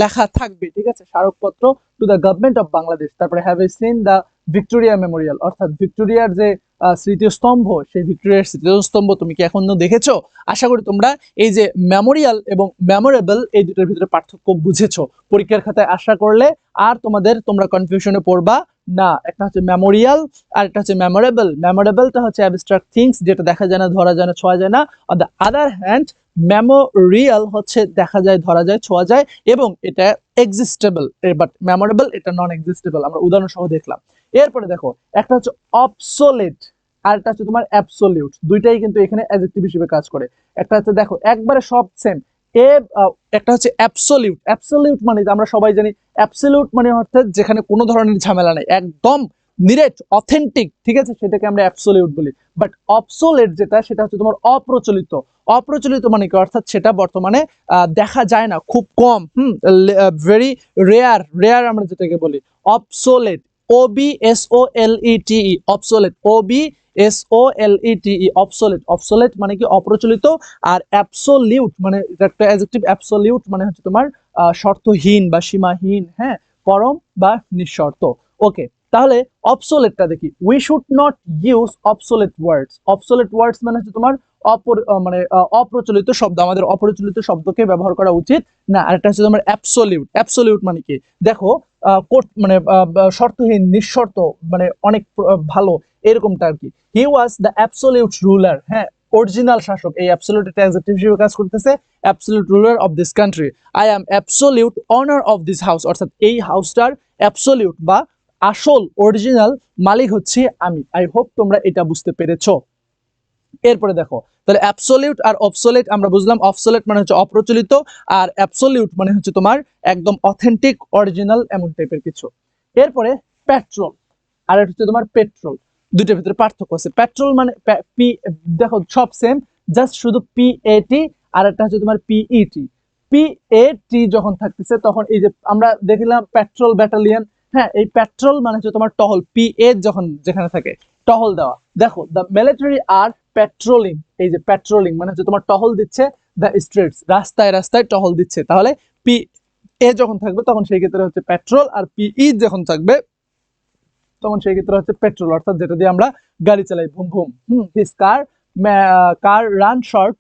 লেখা থাকবে, ঠিক আছে, স্মারকপত্র to the government of Bangladesh. তারপরে have a seen the Victoria memorial, অর্থাৎ ভিক্টোরিয়ার যে স্মৃতিস্তম্ভ, সেই ভিক্টোরিয়ার স্মৃতিস্তম্ভ তুমি কি এখনো দেখেছো? আশা করি তোমরা এই যে মেমোরিয়াল এবং মেমোরেবল, এই দুটোর ভিতরে পার্থক্য বুঝেছো। পরীক্ষার খাতায় আশা করলে আর তোমরা কনফিউশনে পড়বা না। একটা হচ্ছে মেমোরিয়াল, আর একটা হচ্ছে মেমোরেবল। মেমোরেবলটা হচ্ছে অ্যাবস্ট্রাক্ট থিংস, যেটা দেখা যায় না, ধরা যায় না, ছোঁয়া যায় না। On the other hand Memorial হচ্ছে দেখা যায়, ধরা যায়, ছোঁয়া যায়, এবং এটা এক্সিস্টেবল। বাট মেমোরেবল এটা নন এক্সিস্টেবল, আমরা উদাহরণ সহ দেখলাম। এরপরে দেখো একটা হচ্ছে অবসোলেট, আর একটা হচ্ছে তোমার অ্যাবসোলিউট, দুইটাই কিন্তু এখানে অ্যাডজেক্টিভ হিসেবে কাজ করে। একটা হচ্ছে দেখো একবারে সব সেম, একটা হচ্ছে অ্যাবসোলিউট। অ্যাবসোলিউট মানে আমরা সবাই জানি, অ্যাবসোলিউট মানে অর্থাৎ যেখানে কোনো ধরনের ঝামেলা নেই, একদম নিরেট অথেন্টিক, ঠিক আছে, সেটাকে আমরা অ্যাবসোলিউট বলি। বাট অবসোলেট যেটা, সেটা হচ্ছে তোমার অপ্রচলিত। অপ্রচলিত মানে কি, অর্থাৎ সেটা বর্তমানে দেখা যায় না, খুব কম, ভেরি রেয়ার, রেয়ার আমরা যেটাকে বলি obsolete. OBSOLETE, obsolete, OBSOLETE, obsolete. Obsolete মানে কি, অপ্রচলিত। আর অ্যাবসোলিউট মানে একটা অ্যাডজেক্টিভ, অ্যাবসোলিউট মানে হচ্ছে তোমার শর্তহীন বা সীমাহীন, হ্যাঁ, পরম বা নিঃশর্ত। ওকে, তাহলে অবসোলেটটা দেখি, we should not use obsolete words. Obsolete words মানে হচ্ছে তোমার অপ্রচলিত শব্দ, আমাদের অপ্রচলিত শব্দকে ব্যবহার করা উচিত না। আর একটা হচ্ছে তোমার অ্যাবসোলিউট। অ্যাবসোলিউট মানে কি, দেখো মানে শর্তহীন, নিঃশর্ত, মানে অনেক ভালো, এরকমটা আর কি। হি ওয়াজ দ্য অ্যাবসোলিউট রুলার, হ্যাঁ, অরিজিনাল শাসক। এই অ্যাবসোলিউট একটা অ্যাডজেক্টিভ হিসেবে কাজ করতেছে, absolute ruler of this country. I am absolute honour of this house, অর্থাৎ এই হাউসটার অ্যাবসোলিউট বা আসল অরিজিনাল মালিক হচ্ছে আমি। আই হোপ তোমরা এটা বুঝতে পেরেছো। এরপরে দেখো, তাহলে অ্যাবসোলিউট আর অবসোলেট আমরা বুঝলাম। অবসোলেট মানে হচ্ছে অপ্রচলিত, আর অ্যাবসোলিউট মানে হচ্ছে তোমার একদম অথেন্টিক, অরিজিনাল, এমন টাইপের কিছু। এরপরে পেট্রোল, আর এটা হচ্ছে তোমার পেট্রোল, দুইটার ভিতরে পার্থক্য আছে। পেট্রোল মানে দেখো সব সেম, জাস্ট শুধু PAT, আর একটা হচ্ছে তোমার PET। PAT যখন থাকতেছে, তখন এই যে আমরা দেখলাম পেট্রোল ব্যাটালিয়ন, হ্যাঁ, এই পেট্রোল মানে হচ্ছে তোমার টহল। PA যখন যেখানে থাকে, টহল দেওয়া। দেখো দ্য মিলিটারি আর পেট্রোলিং, এই যে পেট্রোলিং মানে হচ্ছে তোমার টহল দিচ্ছে, দ্য স্ট্রিটস, রাস্তায় রাস্তায় টহল দিচ্ছে। তাহলে PA যখন থাকবে তখন সেই ক্ষেত্রে হচ্ছে পেট্রোল, আর PE যখন থাকবে তখন সেই ক্ষেত্রে হচ্ছে পেট্রোল, অর্থাৎ যেটা দিয়ে আমরা গাড়ি চালাই, ভুম ভুম। His car run short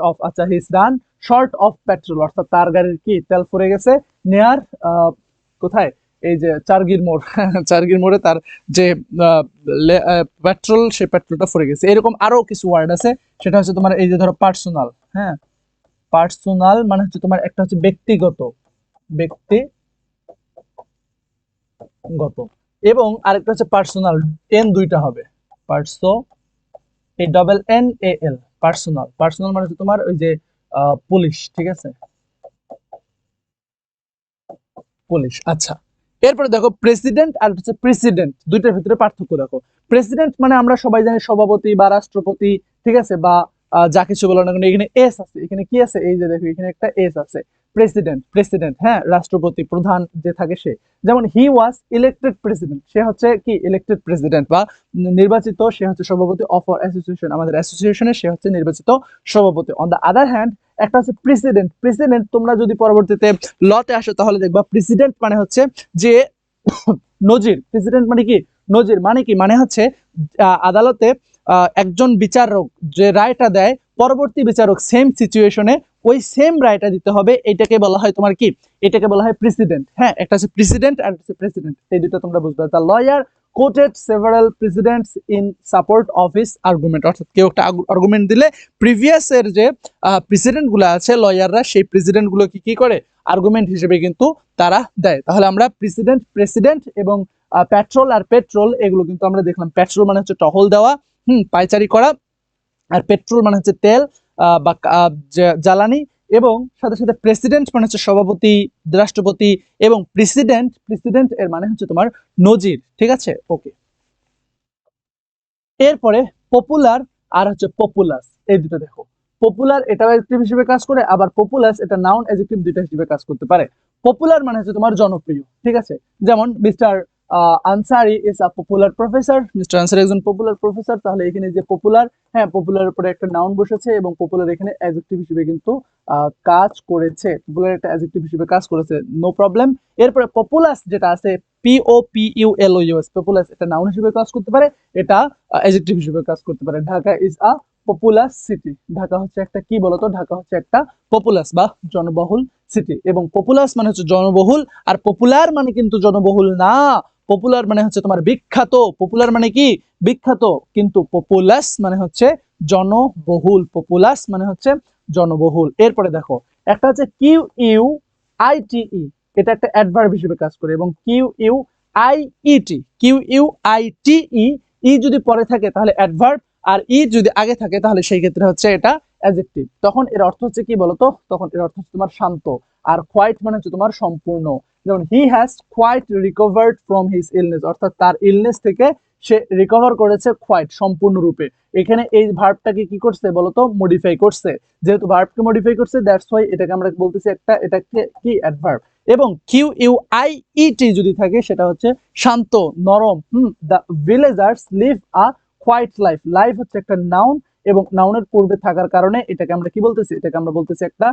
of, আচ্ছা, his run short of petrol, অর্থাৎ তার গাড়ির কি তেল ফুরে গেছে, নেয়ার কোথায়, এই যে চারগির মোড়, চারগির মোড়ে তার যে পেট্রোল, সেই পেট্রোলটা ফুরে গেছে। এরকম আরো কিছু ওয়ার্ড আছে, সেটা হচ্ছে তোমার এই যে ধরো পার্সোনাল, হ্যাঁ, পার্সোনাল মানে হচ্ছে তোমার একটা হচ্ছে ব্যক্তিগত, এবং আরেকটা হচ্ছে পার্সোনাল, দুইটা হবে, PARSONAL, পার্সোনাল। পার্সোনাল মানে হচ্ছে তোমার ওই যে পুলিশ, ঠিক আছে, পুলিশ। আচ্ছা, এরপরে দেখো প্রেসিডেন্ট আর হচ্ছে প্রেসিডেন্ট, দুইটার ভিতরে পার্থক্য দেখো। প্রেসিডেন্ট মানে আমরা সবাই জানি সভাপতি বা রাষ্ট্রপতি, ঠিক আছে, বা যা কিছু বলো না কেন, এখানে এস আছে, এখানে কি আছে, এই যে দেখো এখানে একটা এস আছে। প্রেসিডেন্ট, প্রেসিডেন্ট হ্যাঁ, রাষ্ট্রপতি প্রধান যে থাকে সে। যেমন হি ওয়াজ ইলেক্টেড প্রেসিডেন্ট, সে হচ্ছে কি ইলেক্টেড প্রেসিডেন্ট বা নির্বাচিত, সে হচ্ছে সভাপতি অফ আওয়ার অ্যাসোসিয়েশন, আমাদের অ্যাসোসিয়েশনের সে হচ্ছে নির্বাচিত সভাপতি। অন দ্য আদার হ্যান্ড একটা হচ্ছে প্রেসিডেন্ট, প্রেসিডেন্ট তোমরা যদি পরবর্তীতে লতে আসো তাহলে দেখবা প্রেসিডেন্ট মানে হচ্ছে যে নজির। প্রেসিডেন্ট মানে কি নজির, মানে কি মানে হচ্ছে আদালতে একজন বিচারক যে রায়টা দেয়, পরবর্তী বিচারক সেম সিচুয়েশনে ওই সেম রায়টা দিতে হবে, এটাকে বলা হয় তোমার কি, এটাকে বলা হয় প্রেসিডেন্ট। হ্যাঁ, একটা হচ্ছে প্রেসিডেন্ট আর একটা হচ্ছে প্রেসিডেন্ট, এই দুটো তোমরা বুঝবে। The lawyer quoted several precedents in support of his argument, অর্থাৎ কেউ একটা আর্গুমেন্ট দিলে প্রিভিয়াস এর যে প্রেসিডেন্ট গুলো আছে লয়াররা, সেই প্রেসিডেন্ট গুলো কি করে আর্গুমেন্ট হিসেবে কিন্তু তারা দেয়। তাহলে আমরা প্রেসিডেন্ট, প্রেসিডেন্ট এবং পেট্রোল আর পেট্রোল এগুলো কিন্তু আমরা দেখলাম। পেট্রোল মানে হচ্ছে টহল দেওয়া, পায়চারি করা, আর পেট্রোল মানে হচ্ছে তেল বা জ্বালানি, এবং সাথে সাথে প্রেসিডেন্ট মানে হচ্ছে সভাপতি, রাষ্ট্রপতি, এবং প্রেসিডেন্ট, প্রেসিডেন্ট এর মানে হচ্ছে তোমার নজির। ঠিক আছে, ওকে। এরপরে পপুলার আর হচ্ছে পপুলাস, এই দুটো দেখো। পপুলার এটাও অ্যাডজেক্টিভ হিসেবে কাজ করে, আবার পপুলাস এটা নাউন অ্যাডজেক্টিভ দুটো হিসেবে কাজ করতে পারে। পপুলার মানে হচ্ছে তোমার জনপ্রিয়, ঠিক আছে। যেমন mister Ansari is a popular professor, mister Ansari একজন পপুলার প্রফেসর। তাহলে এখানে যে পপুলার, হ্যাঁ পপুলার উপরে একটা নাউন বসেছে এবং পপুলার এখানে অ্যাডজেক্টিভ হিসেবে কিন্তু কাজ করেছে, পপুলার একটা অ্যাডজেক্টিভ হিসেবে কাজ করেছে, নো প্রবলেম। এরপরে পপুলাস যেটা আছে POPULOUS, পপুলাস এটা নাউন হিসেবে কাজ করতে পারে, এটা অ্যাডজেক্টিভ হিসেবে কাজ করতে পারে। Dhaka is a populous city, Dhaka হচ্ছে একটা কি বলতো, ঢাকা হচ্ছে একটা পপুলাস বা জনবহুল সিটি। এবং পপুলাস মানে হচ্ছে জনবহুল, আর পপুলার মানে কিন্তু জনবহুল না, পপুলার মানে হচ্ছে তোমার বিখ্যাত। পপুলার মানে কি বিখ্যাত, কিন্তু পপুলাস মানে হচ্ছে জনবহুল, পপুলাস মানে হচ্ছে জনবহুল। এরপরে দেখো একটা হচ্ছে QUITE, এটা একটা অ্যাডভার্ব হিসেবে কাজ করে, এবং QUITE ই যদি পরে থাকে তাহলে অ্যাডভার্ব, আর ই যদি আগে থাকে তাহলে সেই ক্ষেত্রে হচ্ছে এটা অ্যাডজেক্টিভ। তখন এর অর্থ হচ্ছে কি বলতো, তখন এর অর্থ হচ্ছে তোমার শান্ত, আর কোয়াইট মানে হচ্ছে তোমার সম্পূর্ণ। যেমন he has quite recovered from his illness, অর্থাৎ তার ইলনেস থেকে সে রিকভার করেছে কোয়াইট সম্পূর্ণরূপে। এখানে এই ভার্বটাকে কি করছে বলতো, মডিফাই করছে। যেহেতু ভার্বকে মডিফাই করছে, দ্যাটস ওয়াই এটাকে আমরা বলতেছি একটা, এটাকে কি অ্যাডভার্ব। এবং QUIET যদি থাকে সেটা হচ্ছে শান্ত, নরম। The villagers live a quiet life, life হচ্ছে একটা নাউন, এবং নাউনের পূর্বে থাকার কারণে এটাকে আমরা কি বলতেছি, এটাকে আমরা বলতেছি একটা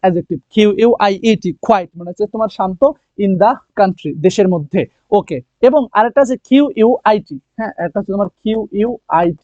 অ্যাডজেক্টিভ। QUIET, কোয়াইট মানে হচ্ছে তোমার শান্ত, ইন দা কান্ট্রি দেশের মধ্যে, ওকে। এবং আরেকটা আছে QUIT, হ্যাঁ একটা হচ্ছে তোমার QUIT।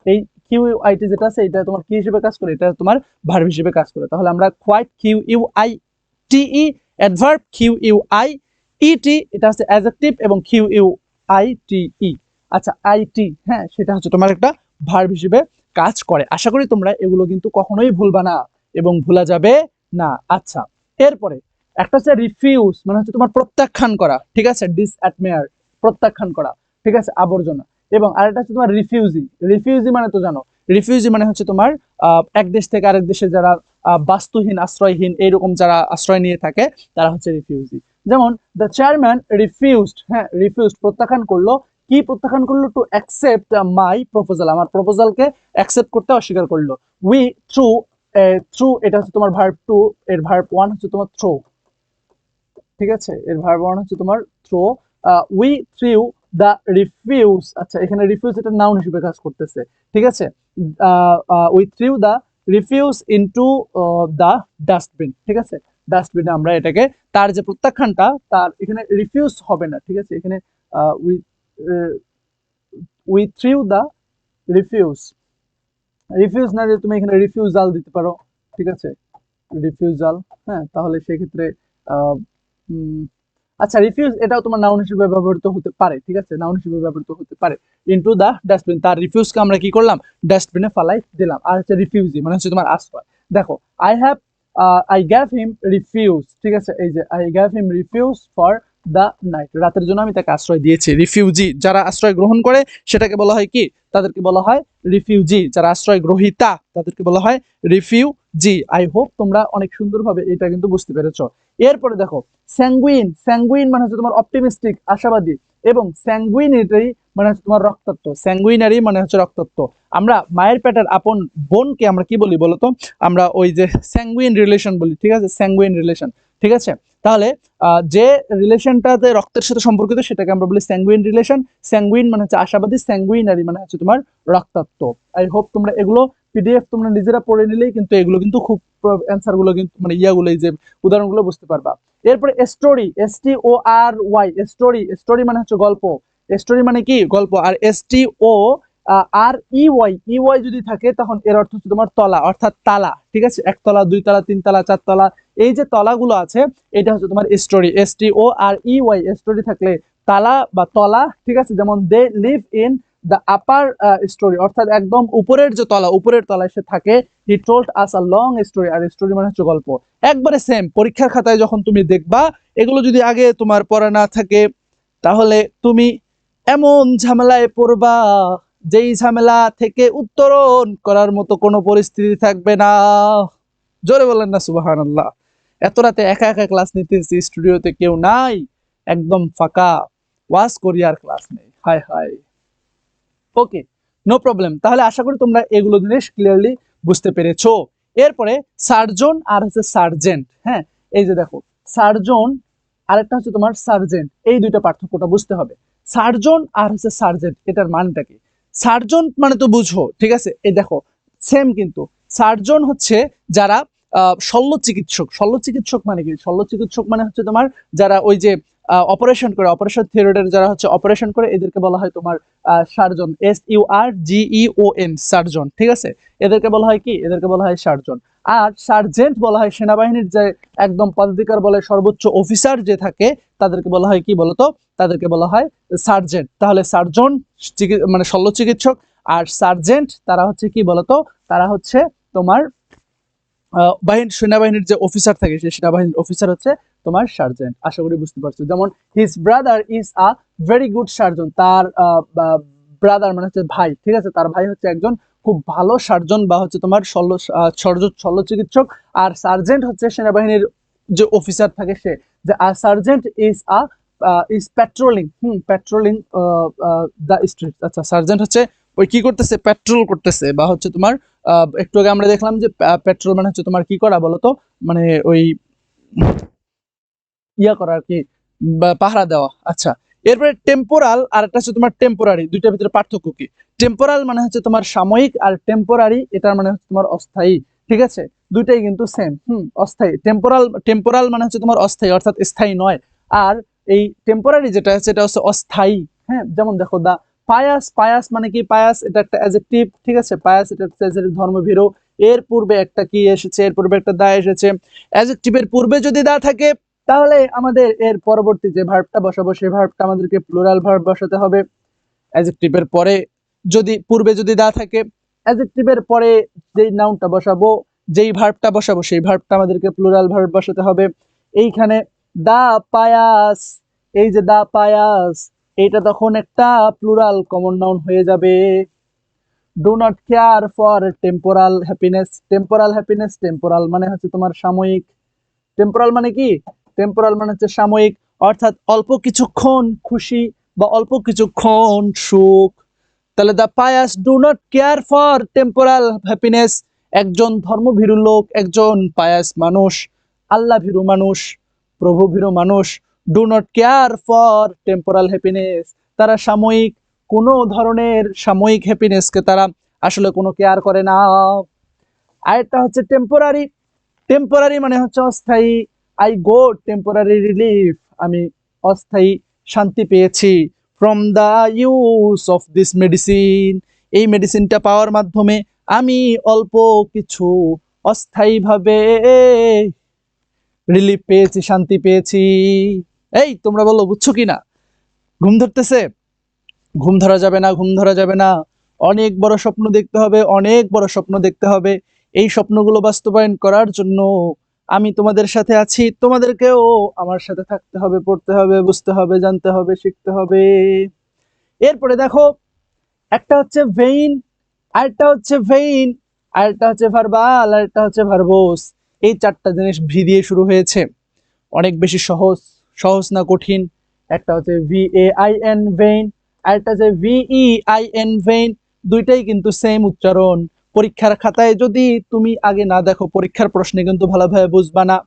এই QUIT যেটা আছে এটা তোমার কি হিসেবে কাজ করে, এটা তোমার ভার্ব হিসেবে কাজ করে। তাহলে আমরা কোয়াইট QUITE অ্যাডভার্ব, QUIET এটা হচ্ছে অ্যাডজেক্টিভ, এবং QUITE আচ্ছা IT, হ্যাঁ সেটা হচ্ছে তোমার একটা ভার্ব হিসেবে কাজ করে। আশা করি তোমরা এগুলো কিন্তু কখনোই ভুলবা না এবং ভোলা যাবে না। আচ্ছা, এরপরে একটা হচ্ছে রিফিউজ, মানে হচ্ছে তোমার প্রত্যাখ্যান করা, ঠিক আছে। ডিসঅ্যাডমায়ার, প্রত্যাখ্যান করা, ঠিক আছে, আবর্জনা। এবং আরেকটা হচ্ছে তোমার রিফিউজি, রিফিউজি মানে তো জানো, রিফিউজি মানে হচ্ছে তোমার এক দেশ থেকে আরেক দেশে যারা বাস্তুহীন, আশ্রয়হীন, এইরকম যারা আশ্রয় নিয়ে থাকে তারা হচ্ছে রিফিউজি। যেমন দ্য চেয়ারম্যান রিফিউজড, হ্যাঁ রিফিউজড প্রত্যাখ্যান করলো, কি প্রত্যাখ্যান করলো, টু অ্যাকসেপ্ট মাই প্রপোজাল, আমার প্রপোজালকে অ্যাকসেপ্ট করতে অস্বীকার করলো। উই থ্রু, থ্রু এটা হচ্ছে তোমার ভার্ব টু, এর ভার্ব ওয়ান হচ্ছে তোমার থ্রো, ঠিক আছে, এর ভার্ব ওয়ান হচ্ছে তোমার throw. We threw the refuse, আচ্ছা এখানে রিফিউজ এটা নাউন হিসেবে কাজ করতেছে, ঠিক আছে। We threw the refuse into the dustbin, ঠিক আছে, ডাস্টবিনে আমরা এটাকে, তার যে প্রত্যাখ্যানটা, তার এখানে রিফিউজ হবে না, ঠিক আছে। এখানে we we threw the refuse, refuse না দিয়ে তুমি এখানে রিফিউজাল দিতে পারো, ঠিক আছে, রিফিউজাল। হ্যাঁ তাহলে সেক্ষেত্রে আচ্ছা রিফিউজ এটাও তোমার নাউন হিসেবে ব্যবহৃত হতে পারে, ঠিক আছে, নাউন হিসেবে ব্যবহৃত হতে পারে। ইনটু দা ডাস্টবিন, তার রিফিউজকে আমরা কি করলাম, ডাস্টবিনে ফালাই দিলাম। আর হচ্ছে রিফিউজি মানে হচ্ছে তোমার আশ্রয়। দেখো আই গ্যাভ হিম রিফিউজ, ঠিক আছে, এই যে I gave him refuse for the night, রাতের জন্য আমি তাকে আশ্রয় দিয়েছি। রিফিউজি যারা আশ্রয় গ্রহণ করে সেটাকে বলা হয় কি, তাদেরকে বলা হয় রিফিউজি। যারা আশ্রয় গ্রহীতা তাদেরকে বলা হয় রিফিউজি। আই হোপ তোমরা অনেক সুন্দরভাবে এটা কিন্তু বুঝতে পেরেছো। এরপরে দেখো স্যাঙ্গুইন, স্যাঙ্গুইন মানে হচ্ছে তোমার অপটিমিস্টিক, আশাবাদী। এবং স্যাঙ্গুইনারি মানে হচ্ছে তোমার রক্তত্ব, স্যাঙ্গুইনারি মানে হচ্ছে রক্তত্ব। আমরা মায়ের পেটের আপন বোনকে আমরা কি বলি বলতো? আমরা ওই যে স্যাঙ্গুইন রিলেশন বলি, ঠিক আছে, স্যাঙ্গুইন রিলেশন, ঠিক আছে। তাহলে যে রিলেশনটাতে রক্তের সাথে সম্পর্কিত সেটাকে আমরা বলি স্যাঙ্গুইন রিলেশন। স্যাঙ্গুইন মানে হচ্ছে আশাবাদী, স্যাঙ্গুইনারি মানে হচ্ছে তোমার রক্তাক্ত। আই হোপ তোমরা এগুলো পিডিএফ তোমরা নিজেরা পড়ে নিলেই কিন্তু এগুলো কিন্তু খুব অ্যান্সার গুলো কিন্তু মানে ইয়াগুলো এই যে উদাহরণগুলো বুঝতে পারবা। এরপরে স্টোরি, STORY, স্টোরি, স্টোরি মানে হচ্ছে গল্প, স্টোরি মানে কি গল্প। আর STOREY যদি থাকে তখন এর অর্থ হচ্ছে তোমার তলা অর্থাৎ তালা, ঠিক আছে, একতলা, দুই তলা, তিন তলা, চার তলা, এই যে তলাগুলো আছে এটা হচ্ছে তোমার স্টোরি। STOREY, স্টোরি থাকলে তালা বা তলা, ঠিক আছে। যেমন they live in the upper storey, অর্থাৎ একদম উপরের যে তলা, উপরের তলায় সে থাকে। He told us a long story, আর স্টোরি মানে হচ্ছে গল্প। একবারে সেম, পরীক্ষার খাতায় যখন তুমি দেখবা এগুলো যদি আগে তোমার পড়া না থাকে তাহলে তুমি এমন ঝামেলায় পড়বা যেই ঝামেলা থেকে উত্তরণ করার মতো কোনো পরিস্থিতি থাকবে না। জোরে বলেন না সুবহানাল্লাহ। এত রাতে একা একা ক্লাস নিতেছি, স্টুডিওতে কেউ নাই, একদম ফাঁকা, ওয়াজ করি আর ক্লাস নেই, হায় হায়। ওকে, নো প্রবলেম। তাহলে আশা করি তোমরা এগুলো জিনিস ক্লিয়ারলি বুঝতে পেরেছো। এরপরে সার্জন আর হচ্ছে সার্জেন্ট। হ্যাঁ, এই যে দেখো সার্জন আরেকটা হচ্ছে তোমার সার্জেন্ট, এই দুইটা পার্থক্যটা বুঝতে হবে। সার্জন আর হচ্ছে সার্জেন্ট, এটার মানটা কি? সার্জন মানে তো বুঝো, ঠিক আছে, এই দেখো সেম কিন্তু। সার্জন হচ্ছে যারা শল্য চিকিৎসক। শল্য চিকিৎসক মানে কি? শল্য চিকিৎসক মানে হচ্ছে তোমার যারা ওই যে অপারেশন করে, অপারেশন থিয়েটারে যারা হচ্ছে অপারেশন করে, এদেরকে বলা হয় তোমার সার্জন, SURGEON, সার্জন, ঠিক আছে। এদেরকে বলা হয় কি? এদেরকে বলা হয় সার্জন। আর সার্জেন্ট বলা হয় সেনাবাহিনীর যে একদম পদাধিকার বলে সর্বোচ্চ অফিসার যে থাকে তাদেরকে বলা হয় কি বলতো? তাদেরকে বলা হয় সার্জেন্ট। তাহলে সার্জন মানে শল্য চিকিৎসক, আর সার্জেন্ট তারা হচ্ছে কি বলতো? তারা হচ্ছে তোমার সেনাবাহিনীর যে অফিসার থাকে সেই সেনাবাহিনীর অফিসার হচ্ছে তোমার সার্জেন্ট। আশা করি বুঝতে পারছো। যেমন his brother is a very good surgeon, তার ব্রাদার মানে হচ্ছে ভাই, ঠিক আছে, তার ভাই হচ্ছে একজন খুব ভালো সার্জন বা হচ্ছে তোমার শল্য চিকিৎসক। আর সার্জেন্ট হচ্ছে সেনাবাহিনীর যে অফিসার থাকে সে, যে sergeant is patrolling, patrolling the street. আচ্ছা, সার্জেন্ট হচ্ছে ওই কি করতেছে? পেট্রোল করতেছে, বা হচ্ছে তোমার একটু আগে আমরা দেখলাম যে পেট্রোল মানে হচ্ছে তোমার কি করা বলতো? মানে ওই ইয়া করা আর কি, পাহারা দেওয়া। আচ্ছা, এরপরে টেম্পোরাল আর একটা হচ্ছে তোমার টেম্পোরারি, দুইটার ভিতরে পার্থক্য কি? টেম্পোরাল মানে হচ্ছে তোমার সাময়িক, আর টেম্পোরারি এটার মানে হচ্ছে তোমার অস্থায়ী, ঠিক আছে। দুইটাই কিন্তু সেম, অস্থায়ী। টেম্পোরাল মানে হচ্ছে তোমার অস্থায়ী অর্থাৎ স্থায়ী নয়, আর এই টেম্পোরারি যেটা আছে এটা হচ্ছে অস্থায়ী। হ্যাঁ, যেমন দেখো দা পায়াস, পায়াস মানে কি? পায়াস এটা একটা অ্যাডজেক্টিভ, ঠিক আছে। পায়াস এটা একটা অ্যাডজেক্টিভ, ধর্মভীরু। এর পূর্বে একটা কি এসেছে? এর পূর্বে একটা দা এসেছে। অ্যাডজেক্টিভের পূর্বে যদি দা থাকে তাহলে আমাদের এর পরবর্তী যে ভার্বটা বসাবো সেই ভার্বটা আমাদেরকে প্লুরাল ভার্ব বসাতে হবে। অ্যাডজেক্টিভের পরে যদি পূর্বে যদি দা থাকে, অ্যাডজেক্টিভের পরে যেই নাউনটা বসাবো, যেই ভার্বটা বসাবো সেই ভার্বটা আমাদেরকে প্লুরাল ভার্ব বসাতে হবে। এইখানে দা পায়াস, এই যে দা পায়াস, এটা তখন একটা প্লুরাল কমন নাউন হয়ে যাবে। Do not care for temporal happiness, temporal happiness, temporal মানে হচ্ছে তোমার সাময়িক। টেম্পোরাল মানে কি? টেম্পোরাল মানে হচ্ছে সাময়িক, অর্থাৎ অল্প কিছুক্ষণ খুশি বা অল্প কিছুক্ষণ সুখ। তাহলে the pious do not care for temporal happiness, একজন ধর্মভীরু লোক, একজন পায়াস মানুষ, আল্লাহ ভীরু মানুষ, প্রভু ভীরু মানুষ, do not care for temporal happiness, তারা সাময়িক কোনো ধরনের সাময়িক হ্যাপিনেসকে তারা আসলে কোনো কেয়ার করে না। আরেকটা হচ্ছে টেম্পোরারি, টেম্পোরারি মানে হচ্ছে অস্থায়ী। আই গো টেম্পোরারি রিলিফ, আমি অস্থায়ী শান্তি পেয়েছি। From the use of this medicine, এই মেডিসিনটা পাওয়ার মাধ্যমে আমি অল্প কিছু অস্থায়ীভাবে রিলিফ পেয়েছি, শান্তি পেয়েছি। এই তোমরা বলো বুঝছো কি না? ঘুম ধরতেছে? ঘুম ধরা যাবে না, ঘুম ধরা যাবে না। অনেক বড় স্বপ্ন দেখতে হবে, অনেক বড় স্বপ্ন দেখতে হবে। এই স্বপ্নগুলো বাস্তবায়ন করার জন্য আমি তোমাদের সাথে আছি, তোমাদেরকেও আমার সাথে থাকতে হবে, পড়তে হবে, বুঝতে হবে, জানতে হবে, শিখতে হবে। এরপরে দেখো একটা হচ্ছে ভেইন, আরেকটা হচ্ছে ভেইন, আরেকটা হচ্ছে ভার্বাল, আরেকটা হচ্ছে ভার্বোস। এই চারটা জিনিস ভি দিয়ে শুরু হয়েছে। অনেক বেশি সহজ, সহজ না কঠিন, একটা হচ্ছে VAIN ভেইন, আর একটা হচ্ছে VEIN ভেইন। দুইটাই কিন্তু সেম উচ্চারণ। পরীক্ষার খাতায় যদি তুমি আগে না দেখো, পরীক্ষার প্রশ্নে কিন্তু ভালোভাবে বুঝবা না।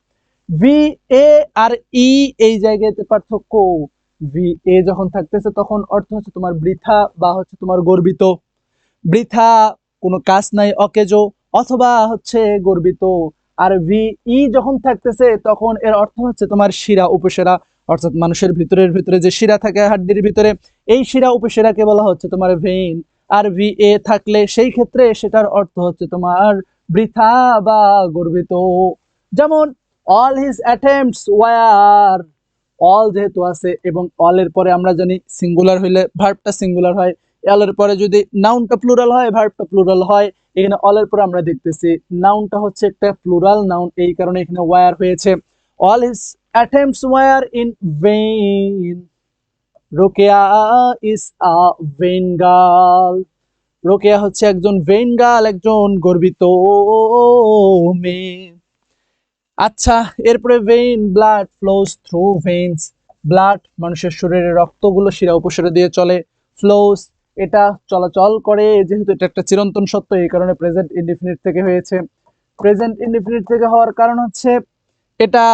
VA আর E এই জায়গাতে পার্থক্য। VA যখন থাকতেছে তখন অর্থ হচ্ছে তোমার বৃথা বা হচ্ছে তোমার গর্বিত। বৃথা, কোনো কাজ নাই, অকেজো, অথবা হচ্ছে গর্বিত। আর VE যখন থাকতেছে তখন এর অর্থ হচ্ছে তোমার শিরা উপশিরা, অর্থাৎ মানুষের ভিতরে যে শিরা থাকে হাড্ডির ভিতরে, এই শিরা উপশিরাকে বলা হচ্ছে তোমার ভেইন। আর VA থাকলে সেই ক্ষেত্রে সেটার অর্থ হচ্ছে তোমার বৃথা বা গর্বিত। যেমন all his attempts were, all যেহেতু আছে এবং all এর পরে আমরা জানি সিঙ্গুলার হইলে ভার্বটা সিঙ্গুলার হয়, all এর পরে যদি নাউনটা প্লুরাল হয় ভার্বটা প্লুরাল হয়। এখানে all এর পরে আমরা দেখতেছি নাউনটা হচ্ছে একটা প্লুরাল নাউন, এই কারণে এখানে were হয়েছে। all his attempts were in vain, Rokeya is a vain girl, Rokeya হচ্ছে একজন ভেইন গার্ল, একজন গর্বিত মেয়ে। আচ্ছা, এরপরে vein, blood flows through veins. Blood মানুষের শরীরে রক্তগুলো শিরা উপশিরা দিয়ে চলে। ফ্লোস, এটা চলাচল করে, যেহেতু এটা একটা চিরন্তন সত্য এই কারণে প্রেজেন্ট ইনডিফিনিট থেকে হয়েছে। প্রেজেন্ট ইনডিফিনিট থেকে হওয়ার কারণ হচ্ছে এটা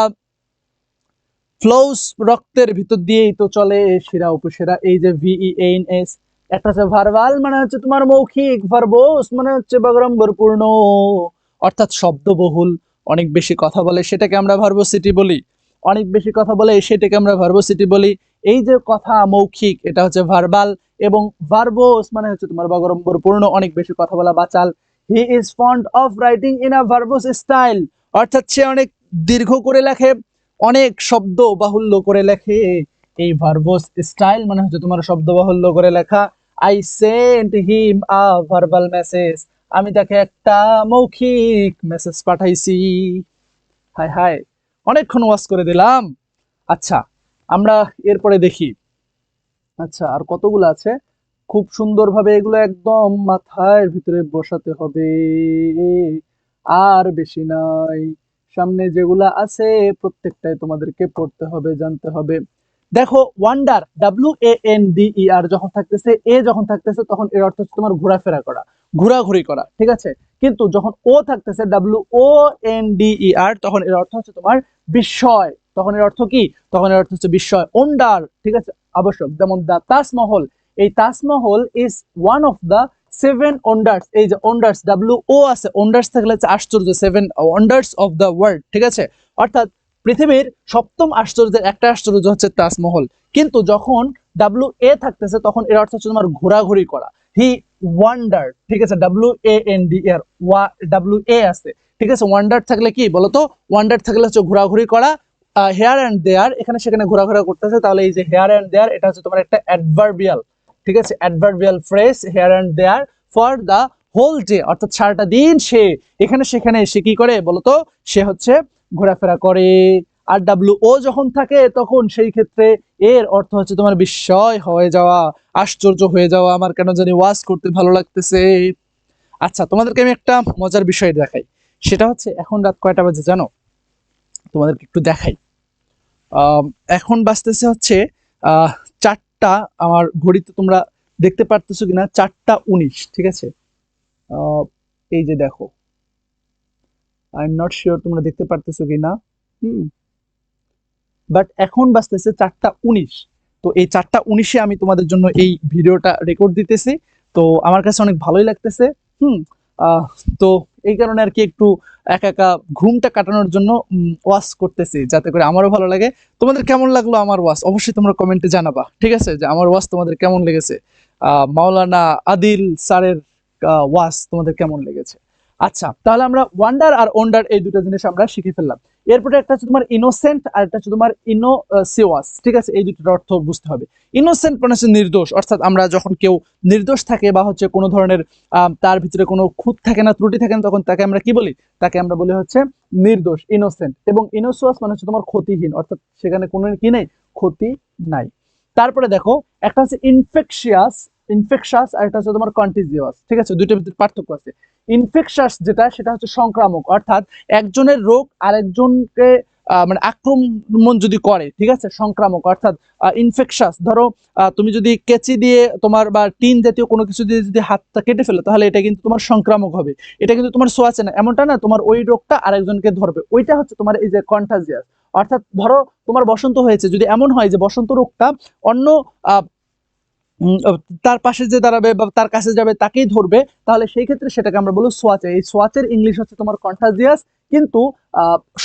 ফ্লোস রক্তের ভিতর দিয়েই তো চলে শিরা উপশিরা। এই যে VEANS, একটা হচ্ছে ভার্বাল মানে হচ্ছে তোমার মৌখিক, ভার্বোস মানে হচ্ছে বাগড়ম্বরপূর্ণ, অর্থাৎ শব্দবহুল, অনেক বেশি কথা বলে সেটাকে আমরা ভার্বোসিটি বলি। অনেক বেশি কথা বলে সেটাকে আমরা ভার্বোসিটি বলি। এই যে কথা মৌখিক, এটা হচ্ছে ভার্বাল, এবং ভার্বোস মানে হচ্ছে তোমার বাগড়ম্বরপূর্ণ, অনেক বেশি কথা বলা, বাচাল। He is fond of writing in a verbose style, অর্থাৎ সে অনেক দীর্ঘ করে লেখে, অনেক শব্দ বাহুল্য করে লেখে। এই ভার্বোস স্টাইল মানে হচ্ছে তোমার শব্দ বাহুল্য করে লেখা। I sent him a verbal message, আমি তাকে একটা মৌখিক মেসেজ পাঠাইছি। হাই হাই, অনেকক্ষণ ওয়াজ করে দিলাম। আচ্ছা, আমরা এরপরে দেখি। আচ্ছা, আর কতগুলো আছে, খুব সুন্দরভাবে এগুলো একদম মাথার ভিতরে বসাতে হবে, আর বেশি নাই। সামনে যেগুলা আছে প্রত্যেকটাই তোমাদেরকে পড়তে হবে, জানতে হবে। দেখো, ওয়ান্ডার, WANDER যখন থাকতেছে, এ যখন থাকতেছে তখন এর অর্থ হচ্ছে তোমার ঘোরাফেরা করা, ঘোরাঘুরি করা, ঠিক আছে। কিন্তু যখন ও থাকতেছে WONDER তখন এর অর্থ হচ্ছে তোমার বিস্ময়। তখন এর অর্থ কি? তখন এর অর্থ হচ্ছে বিস্ময়। ওন্ডার, ঠিক আছে, আবশ্যক। যেমন দা তাজমহল, এই Taj Mahal is one of the 7 wonders. এই যে ওন্ডার্স, WO আছে, ওন্ডার্স থাকলে হচ্ছে আশ্চর্য, 7 ওন্ডার্স অফ দা ওয়ার্ল্ড, ঠিক আছে। অর্থাৎ পৃথিবীর সপ্তম আশ্চর্যের একটা আশ্চর্য হচ্ছে তাজমহল। কিন্তু যখন WA থাকতেছে তখন এর অর্থ হচ্ছে তোমার ঘোরাঘুরি করা। হি ওয়ান্ডার, ঠিক আছে, WANDER, WA আছে, ঠিক আছে। ওয়ান্ডার থাকলে কি বলতো? ওয়ান্ডার থাকলে হচ্ছে ঘোরাঘুরি করা। হেয়ার অ্যান্ড দেয়ার, এখানে সেখানে ঘোরাঘুরা করতেছে, তাহলে এই যে হেয়ার অ্যান্ড দেয়ার এটা হচ্ছে তোমার একটা অ্যাডভার্বিয়াল, ঠিক আছে, adverbial phrase, here and there for the whole day, অর্থাৎ সারাটা দিন সে এখানে সেখানে সে কি করে বলতো? সে হচ্ছে ঘোরাফেরা করে। আর WO যখন থাকে তখন সেই ক্ষেত্রে এর অর্থ হচ্ছে তোমার বিস্ময় হয়ে যাওয়া, আশ্চর্য হয়ে যাওয়া, আমার কেন জানি ওয়াজ করতে ভালো লাগতেছে। আচ্ছা, তোমাদেরকে আমি একটা মজার বিষয় দেখাই, সেটা হচ্ছে এখন রাত কয়টা বাজে জানো? তোমাদেরকে একটু দেখাই। এখন বাজতেছে হচ্ছে 4টা, আমার ঘড়িতে তোমরা দেখতে পারতেছো কিনা, 4টা 19, ঠিক আছে। এই যে দেখো, আই এম নট শিওর তোমরা দেখতে পারতেছো কিনা। বাট এখন বাজতেছে 4টা 19। তো এই 4টা 19-এ আমি তোমাদের জন্য এই ভিডিওটা রেকর্ড দিতেছি। তো আমার কাছে অনেক ভালোই লাগতেছে। হুম তো এই কারণে আর কি একটু একা একা ঘুমটা কাটানোর জন্য ওয়াচ করতেছি, যাতে করে আমারও ভালো লাগে। তোমাদের কেমন লাগলো আমার ওয়াচ? অবশ্যই তোমরা কমেন্টে জানাবা, ঠিক আছে, যে আমার ওয়াচ তোমাদের কেমন লেগেছে, মাওলানা আদিল স্যারের ওয়াচ তোমাদের কেমন লেগেছে। আচ্ছা, তাহলে আমরা ওয়ান্ডার আর ওন্ডার এই দুটো জিনিস আমরা শিখে ফেললাম। এরপরে একটা হচ্ছে তোমার ইনোসেন্ট আর একটা হচ্ছে তোমার ইনোসিয়াস, ঠিক আছে। এই দুটোর অর্থ বুঝতে হবে। ইনোসেন্ট মানে হচ্ছে নির্দোষ, অর্থাৎ আমরা যখন কেউ নির্দোষ থাকে বা হচ্ছে কোনো ধরনের তার ভিতরে কোনো খুঁত থাকে না, ত্রুটি থাকে না, তখন তাকে আমরা কি বলি? তাকে আমরা বলি হচ্ছে নির্দোষ, ইনোসেন্ট। এবং ইনোসিয়াস মানে হচ্ছে তোমার ক্ষতিহীন, অর্থাৎ সেখানে কোনো কি নেই, ক্ষতি নাই। তারপরে দেখো, একটা হচ্ছে ইনফেকশাস আর একটা হচ্ছে তোমার কন্টিজিয়াস, ঠিক আছে। দুইটার ভিতরে পার্থক্য আছে। ইনফেকশাস যেটা, সেটা হচ্ছে সংক্রামক, অর্থাৎ একজনের রোগ আরেকজনকে মানে আক্রমণ যদি করে, ঠিক আছে, সংক্রামক অর্থাৎ ইনফেকশাস, ধরো তুমি যদি কেচি দিয়ে তোমার বা টিন জাতীয় কোনো কিছু দিয়ে যদি হাতটা কেটে ফেলো, তাহলে এটা কিন্তু তোমার সংক্রামক হবে। এটা কিন্তু তোমার ছোঁয়াচে না, এমনটা না তোমার ওই রোগটা আরেকজনকে ধরবে, ওইটা হচ্ছে তোমার এই যে কন্টাজিয়াস। অর্থাৎ ধরো তোমার বসন্ত হয়েছে, যদি এমন হয় যে বসন্ত রোগটা অন্য তার পাশে যে দাঁড়াবে বা তার কাছে যাবে তাকেই ধরবে, তাহলে সেই ক্ষেত্রে সেটাকে আমরা বলবো সোয়াচে। এই সোয়াচের ইংলিশ হচ্ছে তোমার কন্টাজিয়াস। কিন্তু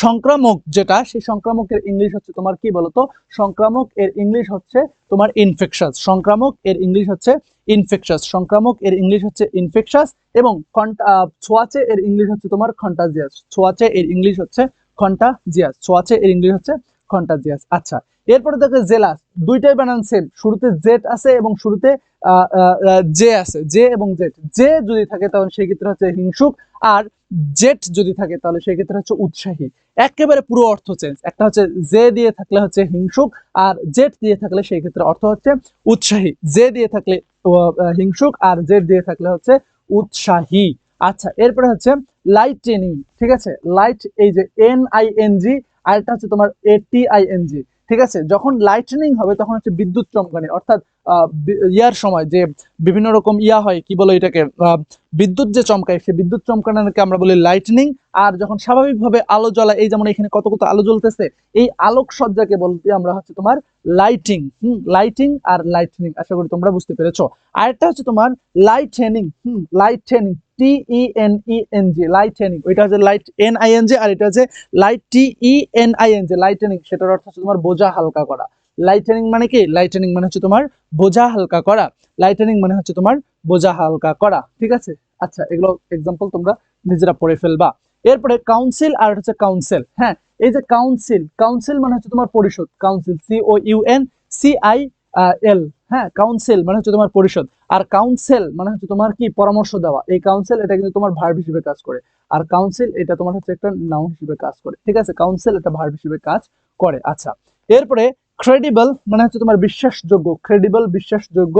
সংক্রামক যেটা, সেই সংক্রামকের ইংলিশ হচ্ছে তোমার কি বলতো? সংক্রামক এর ইংলিশ হচ্ছে তোমার ইনফেকশাস। সংক্রামক এর ইংলিশ হচ্ছে ইনফেকশাস। সংক্রামক এর ইংলিশ হচ্ছে ইনফেকশাস। এবং ছোঁয়াচে এর ইংলিশ হচ্ছে তোমার কন্টাজিয়াস। ছোঁয়াচে এর ইংলিশ হচ্ছে কন্টাজিয়াস। ছোঁয়াচে এর ইংলিশ হচ্ছে কন্টাজিয়াস। আচ্ছা, এরপরে দেখো জেলাস, দুইটাই বানান সেম, শুরুতে জেড আছে এবং শুরুতে জে আছে, জে এবং জেড। জে যদি থাকে তাহলে সেই ক্ষেত্রে হচ্ছে হিংসুক, আর জেট যদি থাকে তাহলে সেই ক্ষেত্রে হচ্ছে উৎসাহী। একেবারে পুরো অর্থ চেঞ্জ। একটা হচ্ছে জে দিয়ে থাকলে হচ্ছে হিংসুক, আর জেট দিয়ে থাকলে সেই ক্ষেত্রে অর্থ হচ্ছে উৎসাহী। জে দিয়ে থাকলে হিংসুক, আর জেট দিয়ে থাকলে হচ্ছে উৎসাহী। আচ্ছা, এরপরে হচ্ছে লাইটেনিং, ঠিক আছে, লাইট, এই যে NING, আর এটা হচ্ছে তোমার ATING, ঠিক আছে। যখন লাইটনিং হবে তখন হচ্ছে বিদ্যুৎ চমকানি, অর্থাৎ ইয়ার সময় যে বিভিন্ন রকম ইয়া হয়, কি বলে এটাকে, বিদ্যুৎ যে চমকায়, সেই বিদ্যুৎ চমকানোকে আমরা বলি লাইটনিং। আর যখন স্বাভাবিকভাবে আলো জ্বলা, এই যেমন এখানে কত কত আলো জ্বলতেছে, এই আলোকসজ্জাকে বলতে আমরা হচ্ছে তোমার লাইটিং। লাইটিং আর লাইটনিং, আশা করি তোমরা বুঝতে পেরেছো। আরেকটা হচ্ছে তোমার লাইটেনিং। লাইটেনিং, TENENG, লাইটেনিং, ওইটা হচ্ছে লাইট NING, আর এটা হচ্ছে লাইট TENING, লাইটেনিং। সেটার অর্থ হচ্ছে তোমার বোঝা হালকা করা। লাইটেনিং মানে কি? লাইটেনিং মানে হচ্ছে তোমার বোঝা হালকা করা। লাইটেনিং মানে হচ্ছে তোমার বোঝা হালকা করা, ঠিক আছে। আচ্ছা, এগুলো এক্সাম্পল তোমরা নিজেরা পড়ে ফেলবা। এরপরে কাউন্সিল আর হচ্ছে কাউন্সিল। হ্যাঁ, এই যে কাউন্সিল, কাউন্সিল মানে হচ্ছে তোমার পরিষদ। Council, COUNCIL। হ্যাঁ, কাউন্সিল মানে হচ্ছে তোমার পরিষদ। আর কাউন্সিল মানে হচ্ছে তোমার কি? পরামর্শ দেওয়া। এই কাউন্সিল এটা কিন্তু তোমার ভার্ব হিসেবে কাজ করে, আর কাউন্সিল এটা তোমার হচ্ছে একটা নাউন হিসেবে কাজ করে, ঠিক আছে। কাউন্সিল এটা ভার্ব হিসেবে কাজ করে। আচ্ছা, এরপরে ক্রেডিবল মানে হচ্ছে তোমার বিশ্বাসযোগ্য। ক্রেডিবল, বিশ্বাসযোগ্য।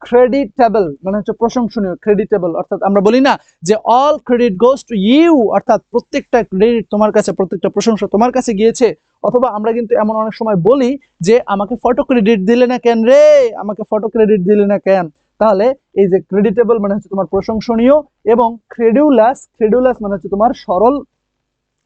ক্রেডিটেবল মানে হচ্ছে প্রশংসনীয়। ক্রেডিটেবল অর্থাৎ আমরা বলি না যে all credit goes to you, অর্থাৎ প্রত্যেকটা ক্রেডিট তোমার কাছে, প্রত্যেকটা প্রশংসা তোমার কাছে গিয়েছে। অথবা আমরা কিন্তু এমন অনেক সময় বলি যে আমাকে ফটো ক্রেডিট দিলে না কেন রে, আমাকে ফটো ক্রেডিট দিলে না কেন। তাহলে এই যে ক্রেডিটেবল মানে হচ্ছে তোমার প্রশংসনীয়, এবং ক্রেডিউলাস, ক্রেডিউলাস মানে হচ্ছে তোমার সরল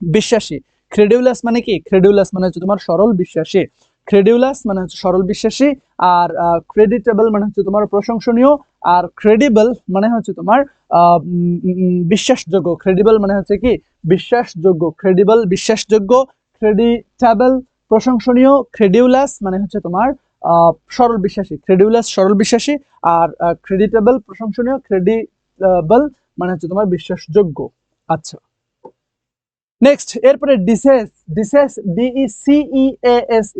বিশ্বাসী। ক্রেডিউলাস মানে কি? ক্রেডিউলাস মানে হচ্ছে তোমার সরল বিশ্বাসী। ক্রেডিউলাস মানে হচ্ছে সরল বিশ্বাসী। আর ক্রেডিটেবল মানে হচ্ছে তোমার প্রশংসনীয়। আর ক্রেডিবল মানে হচ্ছে তোমার বিশ্বাসযোগ্য। ক্রেডিবল মানে হচ্ছে কি? বিশ্বাসযোগ্য। ক্রেডিবল বিশ্বাসযোগ্য, ক্রেডিটেবল প্রশংসনীয়, ক্রেডিউলাস মানে হচ্ছে তোমার সরল বিশ্বাসী। ক্রেডিউলাস সরল বিশ্বাসী, আর ক্রেডিটেবল প্রশংসনীয়, ক্রেডিবল মানে হচ্ছে তোমার বিশ্বাসযোগ্য। আচ্ছা, নেক্সট, এরপরে ডিসেস। ডিসেস, DECEASE,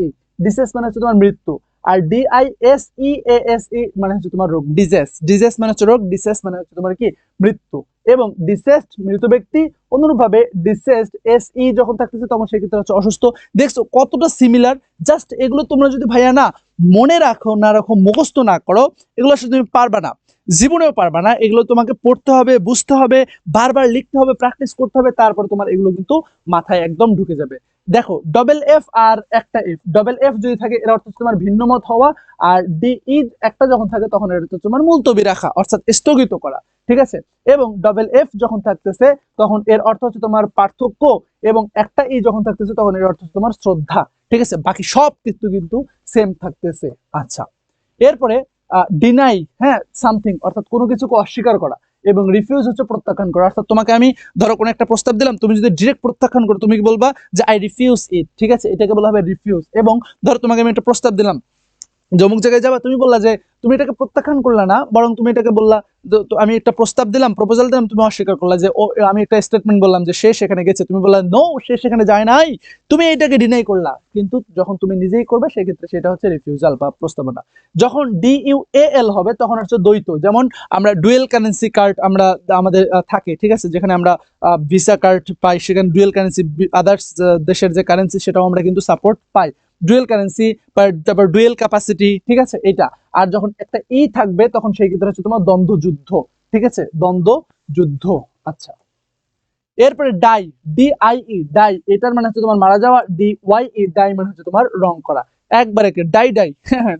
ডিসেস মানে হচ্ছে তোমার মৃত্যু। আর DISEASE মানে হচ্ছে তোমার রোগ। ডিজেস, ডিজেস মানে হচ্ছে রোগ, ডিসেস মানে হচ্ছে তোমার কি? মৃত্যু। এবং ডিসেসড মৃত ব্যক্তি, অনুরূপভাবে ডিসেসড SE যখন থাকতেছে তখন সেক্ষেত্রে হচ্ছে অসুস্থ। দেখছো কতটা সিমিলার। জাস্ট এগুলো তোমরা যদি ভাইয়া না মনে রাখো, না রাখো, মুখস্থ না করো, এগুলো আসলে তুমি পারবা না, জীবনেও পারবা না। এগুলো তোমাকে পড়তে হবে, বুঝতে হবে, বারবার লিখতে হবে, প্র্যাকটিস করতে হবে, তারপর তোমার এগুলো কিন্তু মাথায় একদম ঢুকে যাবে। দেখো, ডবল এফ আর একটা এফ, ডবল এফ যদি থাকে এর অর্থ তোমার ভিন্নমত হওয়া, আর DE একটা যখন থাকে তখন এর অর্থ তোমার মুলতবি রাখা, অর্থাৎ স্থগিত করা, ঠিক আছে। এবং ডবল এফ যখন থাকতেছে তখন এর অর্থ হচ্ছে তোমার পার্থক্য, এবং একটা ই যখন থাকতেছে তখন এর অর্থ হচ্ছে তোমার শ্রদ্ধা, ঠিক আছে। বাকি সব কিছু কিন্তু সেম থাকতেছে। আচ্ছা, এরপরে ডিনাই, হ্যাঁ, সামথিং অর্থাৎ কোনো কিছুকে অস্বীকার করা, এবং রিফিউজ হচ্ছে প্রত্যাখ্যান করা। অর্থাৎ তোমাকে আমি ধরো কোনো একটা প্রস্তাব দিলাম, তুমি যদি ডিরেক্ট প্রত্যাখ্যান করো, তুমি কি বলবা? যে আই রিফিউজ ইট, ঠিক আছে, এটাকে বলা হবে রিফিউজ। এবং ধরো তোমাকে আমি একটা প্রস্তাব দিলাম যে অমুক জায়গায় যাবা, তুমি বললা যে, তুমি এটাকে প্রত্যাখ্যান করলা না, বরং তুমি এটাকে বললা, তো আমি একটা প্রস্তাব দিলাম, প্রপোজাল দিলাম, তুমি অস্বীকার করলা যে, ও, আমি একটা স্টেটমেন্ট বললাম যে সে সেখানে গেছে, তুমি বললা নো, সে সেখানে যায় নাই, তুমি এটাকে ডিনাই করলা। কিন্তু যখন তুমি নিজেই করবে সেক্ষেত্রে সেটা হচ্ছে রিফিউজাল বা প্রস্তাবনা। যখন DUAL হবে তখন হচ্ছে দ্বৈত। যেমন আমরা ডুয়েল কারেন্সি কার্ড আমরা আমাদের থাকে, ঠিক আছে, যেখানে আমরা ভিসা কার্ড পাই, সেখানে ডুয়েল কারেন্সি, আদার্স দেশের যে কারেন্সি সেটাও আমরা কিন্তু সাপোর্ট পাই। ডুয়েল কারেন্সি, তারপর ডুয়েল ক্যাপাসিটি, ঠিক আছে, এটা। আর যখন একটা থাকবে তখন সেই ক্ষেত্রে হচ্ছে তোমার দ্বন্দ্ব যুদ্ধ, ঠিক আছে, দ্বন্দ্ব যুদ্ধ। আচ্ছা, এরপরে ডাই, DIE ডাই, এটার মানে হচ্ছে তোমার মারা যাওয়া। DYE ডাই মানে হচ্ছে তোমার রং করা। একবার একে ডাই ডাই,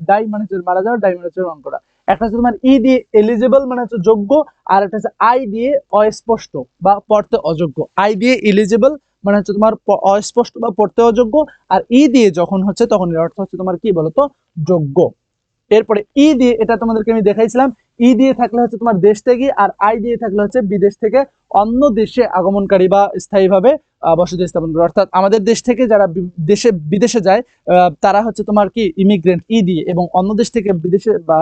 ডাই মানে হচ্ছে মারা যাওয়া, ডাই মানে হচ্ছে রং করা। একটা হচ্ছে তোমার ই দিয়ে এলিজিবল মানে হচ্ছে যোগ্য, আর একটা হচ্ছে আই দিয়ে অস্পষ্ট বা পড়তে অযোগ্য। আই দিয়ে এলিজিবল মানে হচ্ছে তোমার অস্পষ্ট বা পড়তে অযোগ্য, আর ই দিয়ে যখন হচ্ছে তখন এর অর্থ হচ্ছে তোমার কি বলতো, যোগ্য। এরপরে ই দিয়ে, এটা তোমাদেরকে আমি দেখাইছিলাম, ই দিয়ে থাকলে হচ্ছে তোমার দেশ থেকে, আর আই দিয়ে থাকলে হচ্ছে বিদেশ থেকে অন্য দেশে আগমনকারী বা স্থায়ীভাবে বসতি স্থাপন করে। অর্থাৎ আমাদের দেশ থেকে যারা দেশে বিদেশে যায় তারা হচ্ছে তোমার কি ইমিগ্রেন্ট ই দিয়ে, এবং অন্য দেশ থেকে বিদেশে বা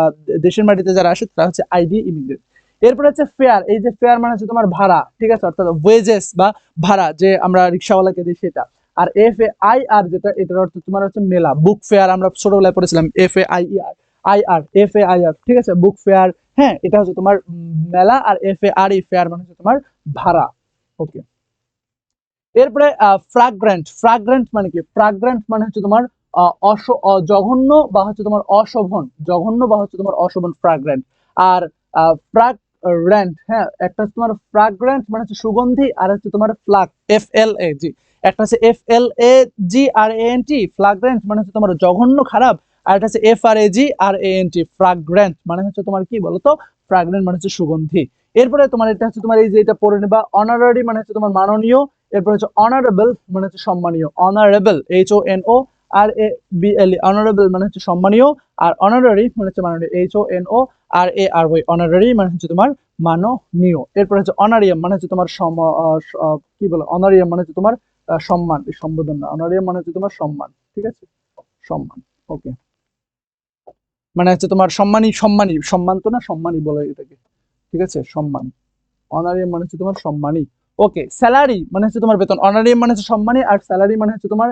দেশের মাটিতে যারা আসে তারা হচ্ছে আই দিয়ে ইমিগ্রেন্ট। এরপরে হচ্ছে ফেয়ার, এই যে ফেয়ার মানে হচ্ছে তোমার ভাড়া, ঠিক আছে, অর্থাৎ ওয়েজেস বা ভাড়া যে আমরা রিক্সাওয়ালাকে দিই সেটা। আর FAIR যেটা, এটার অর্থ তোমার হচ্ছে মেলা, বুক ফেয়ার আমরা ছোটবেলায় পড়েছিলাম, FAIR, ঠিক আছে, বুক ফেয়ার। হ্যাঁ, এটা হচ্ছে তোমার মেলা, আর FARE ফেয়ার মানে হচ্ছে তোমার ভাড়া। ওকে। এরপরে ফ্রাগ্রেন্ট, ফ্রাগ্রেন্ট মানে কি? ফ্রাগ্রেন্ট মানে হচ্ছে তোমার জঘন্য বা হচ্ছে তোমার অশোভন, জঘন্য বা হচ্ছে তোমার অশোভন, ফ্রাগ্রেন্ট। আর ফ্রাগ্রেন্ট, হ্যাঁ, একটা হচ্ছে তোমার ফ্রাগ্রেন্ট মানে হচ্ছে সুগন্ধি, আর হচ্ছে তোমার ফ্লাগ, FLAG, একটা হচ্ছে FLAGRANT, ফ্লাগ্রেন্ট মানে হচ্ছে তোমার জঘন্য খারাপ, আর এটা হচ্ছে FRAGRANT, ফ্রাগ্রেন্ট মানে হচ্ছে তোমার কি বলতো, ফ্রাগ্রেন্ট মানে হচ্ছে সুগন্ধি। এরপরে তোমার এটা হচ্ছে তোমার এই যে এটা পড়ে নেবা, অনারারি মানে হচ্ছে তোমার মাননীয়। এরপর হচ্ছে অনারেবল মানে হচ্ছে সম্মানীয়, অনারেবল, HONORABLE, অনারেবল মানে হচ্ছে সম্মানীয়, আর অনারারি মানে হচ্ছে মাননীয়, HONORARY, অনারারি মানে হচ্ছে তোমার মাননীয়। এরপর হচ্ছে অনারিয়াম মানে হচ্ছে তোমার কি বলে, অনারিয়াম মানে হচ্ছে তোমার সম্মান, সম্বোধন না, অনারিয়াম মানে হচ্ছে তোমার সম্মান, ঠিক আছে, সম্মান। ওকে, মানে হচ্ছে তোমার সম্মানী, সম্মানী, সম্মান তো না, সম্মানী বলে এটাকে, ঠিক আছে, সম্মান। অনারিয়াম মানে হচ্ছে তোমার সম্মানী। ওকে, স্যালারি মানে হচ্ছে তোমার বেতন, অনারিয়াম মানে হচ্ছে সম্মানী, আর স্যালারি মানে হচ্ছে তোমার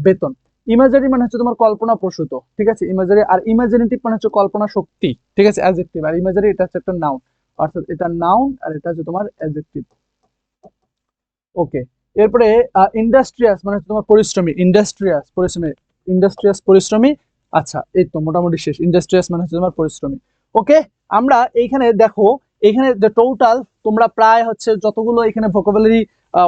বেতন। ইমাজারি মানে হচ্ছে তোমার কল্পনা প্রসূত, ঠিক আছে, ইমাজারি। আর ইমাজিনেটিভ মানে হচ্ছে কল্পনা শক্তি, ঠিক আছে, অ্যাডজেক্টিভ। আর ইমাজারি এটা হচ্ছে একটা নাউন, অর্থাৎ এটা নাউন, আর এটা হচ্ছে তোমার অ্যাডজেক্টিভ। ওকে। এরপরে ইন্ডাস্ট্রিয়াস মানে হচ্ছে তোমার পরিশ্রমী, ইন্ডাস্ট্রিয়াস পরিশ্রমী, ইন্ডাস্ট্রিয়াস পরিশ্রমী। আচ্ছা, এই তো মোটামুটি শেষ। ইন্ডাস্ট্রিয়াস মানে হচ্ছে তোমার পরিশ্রমী। ওকে, আমরা এইখানে দেখো, এখানে যে টোটাল তোমরা প্রায় হচ্ছে যতগুলো এখানে ভোকাবুলারি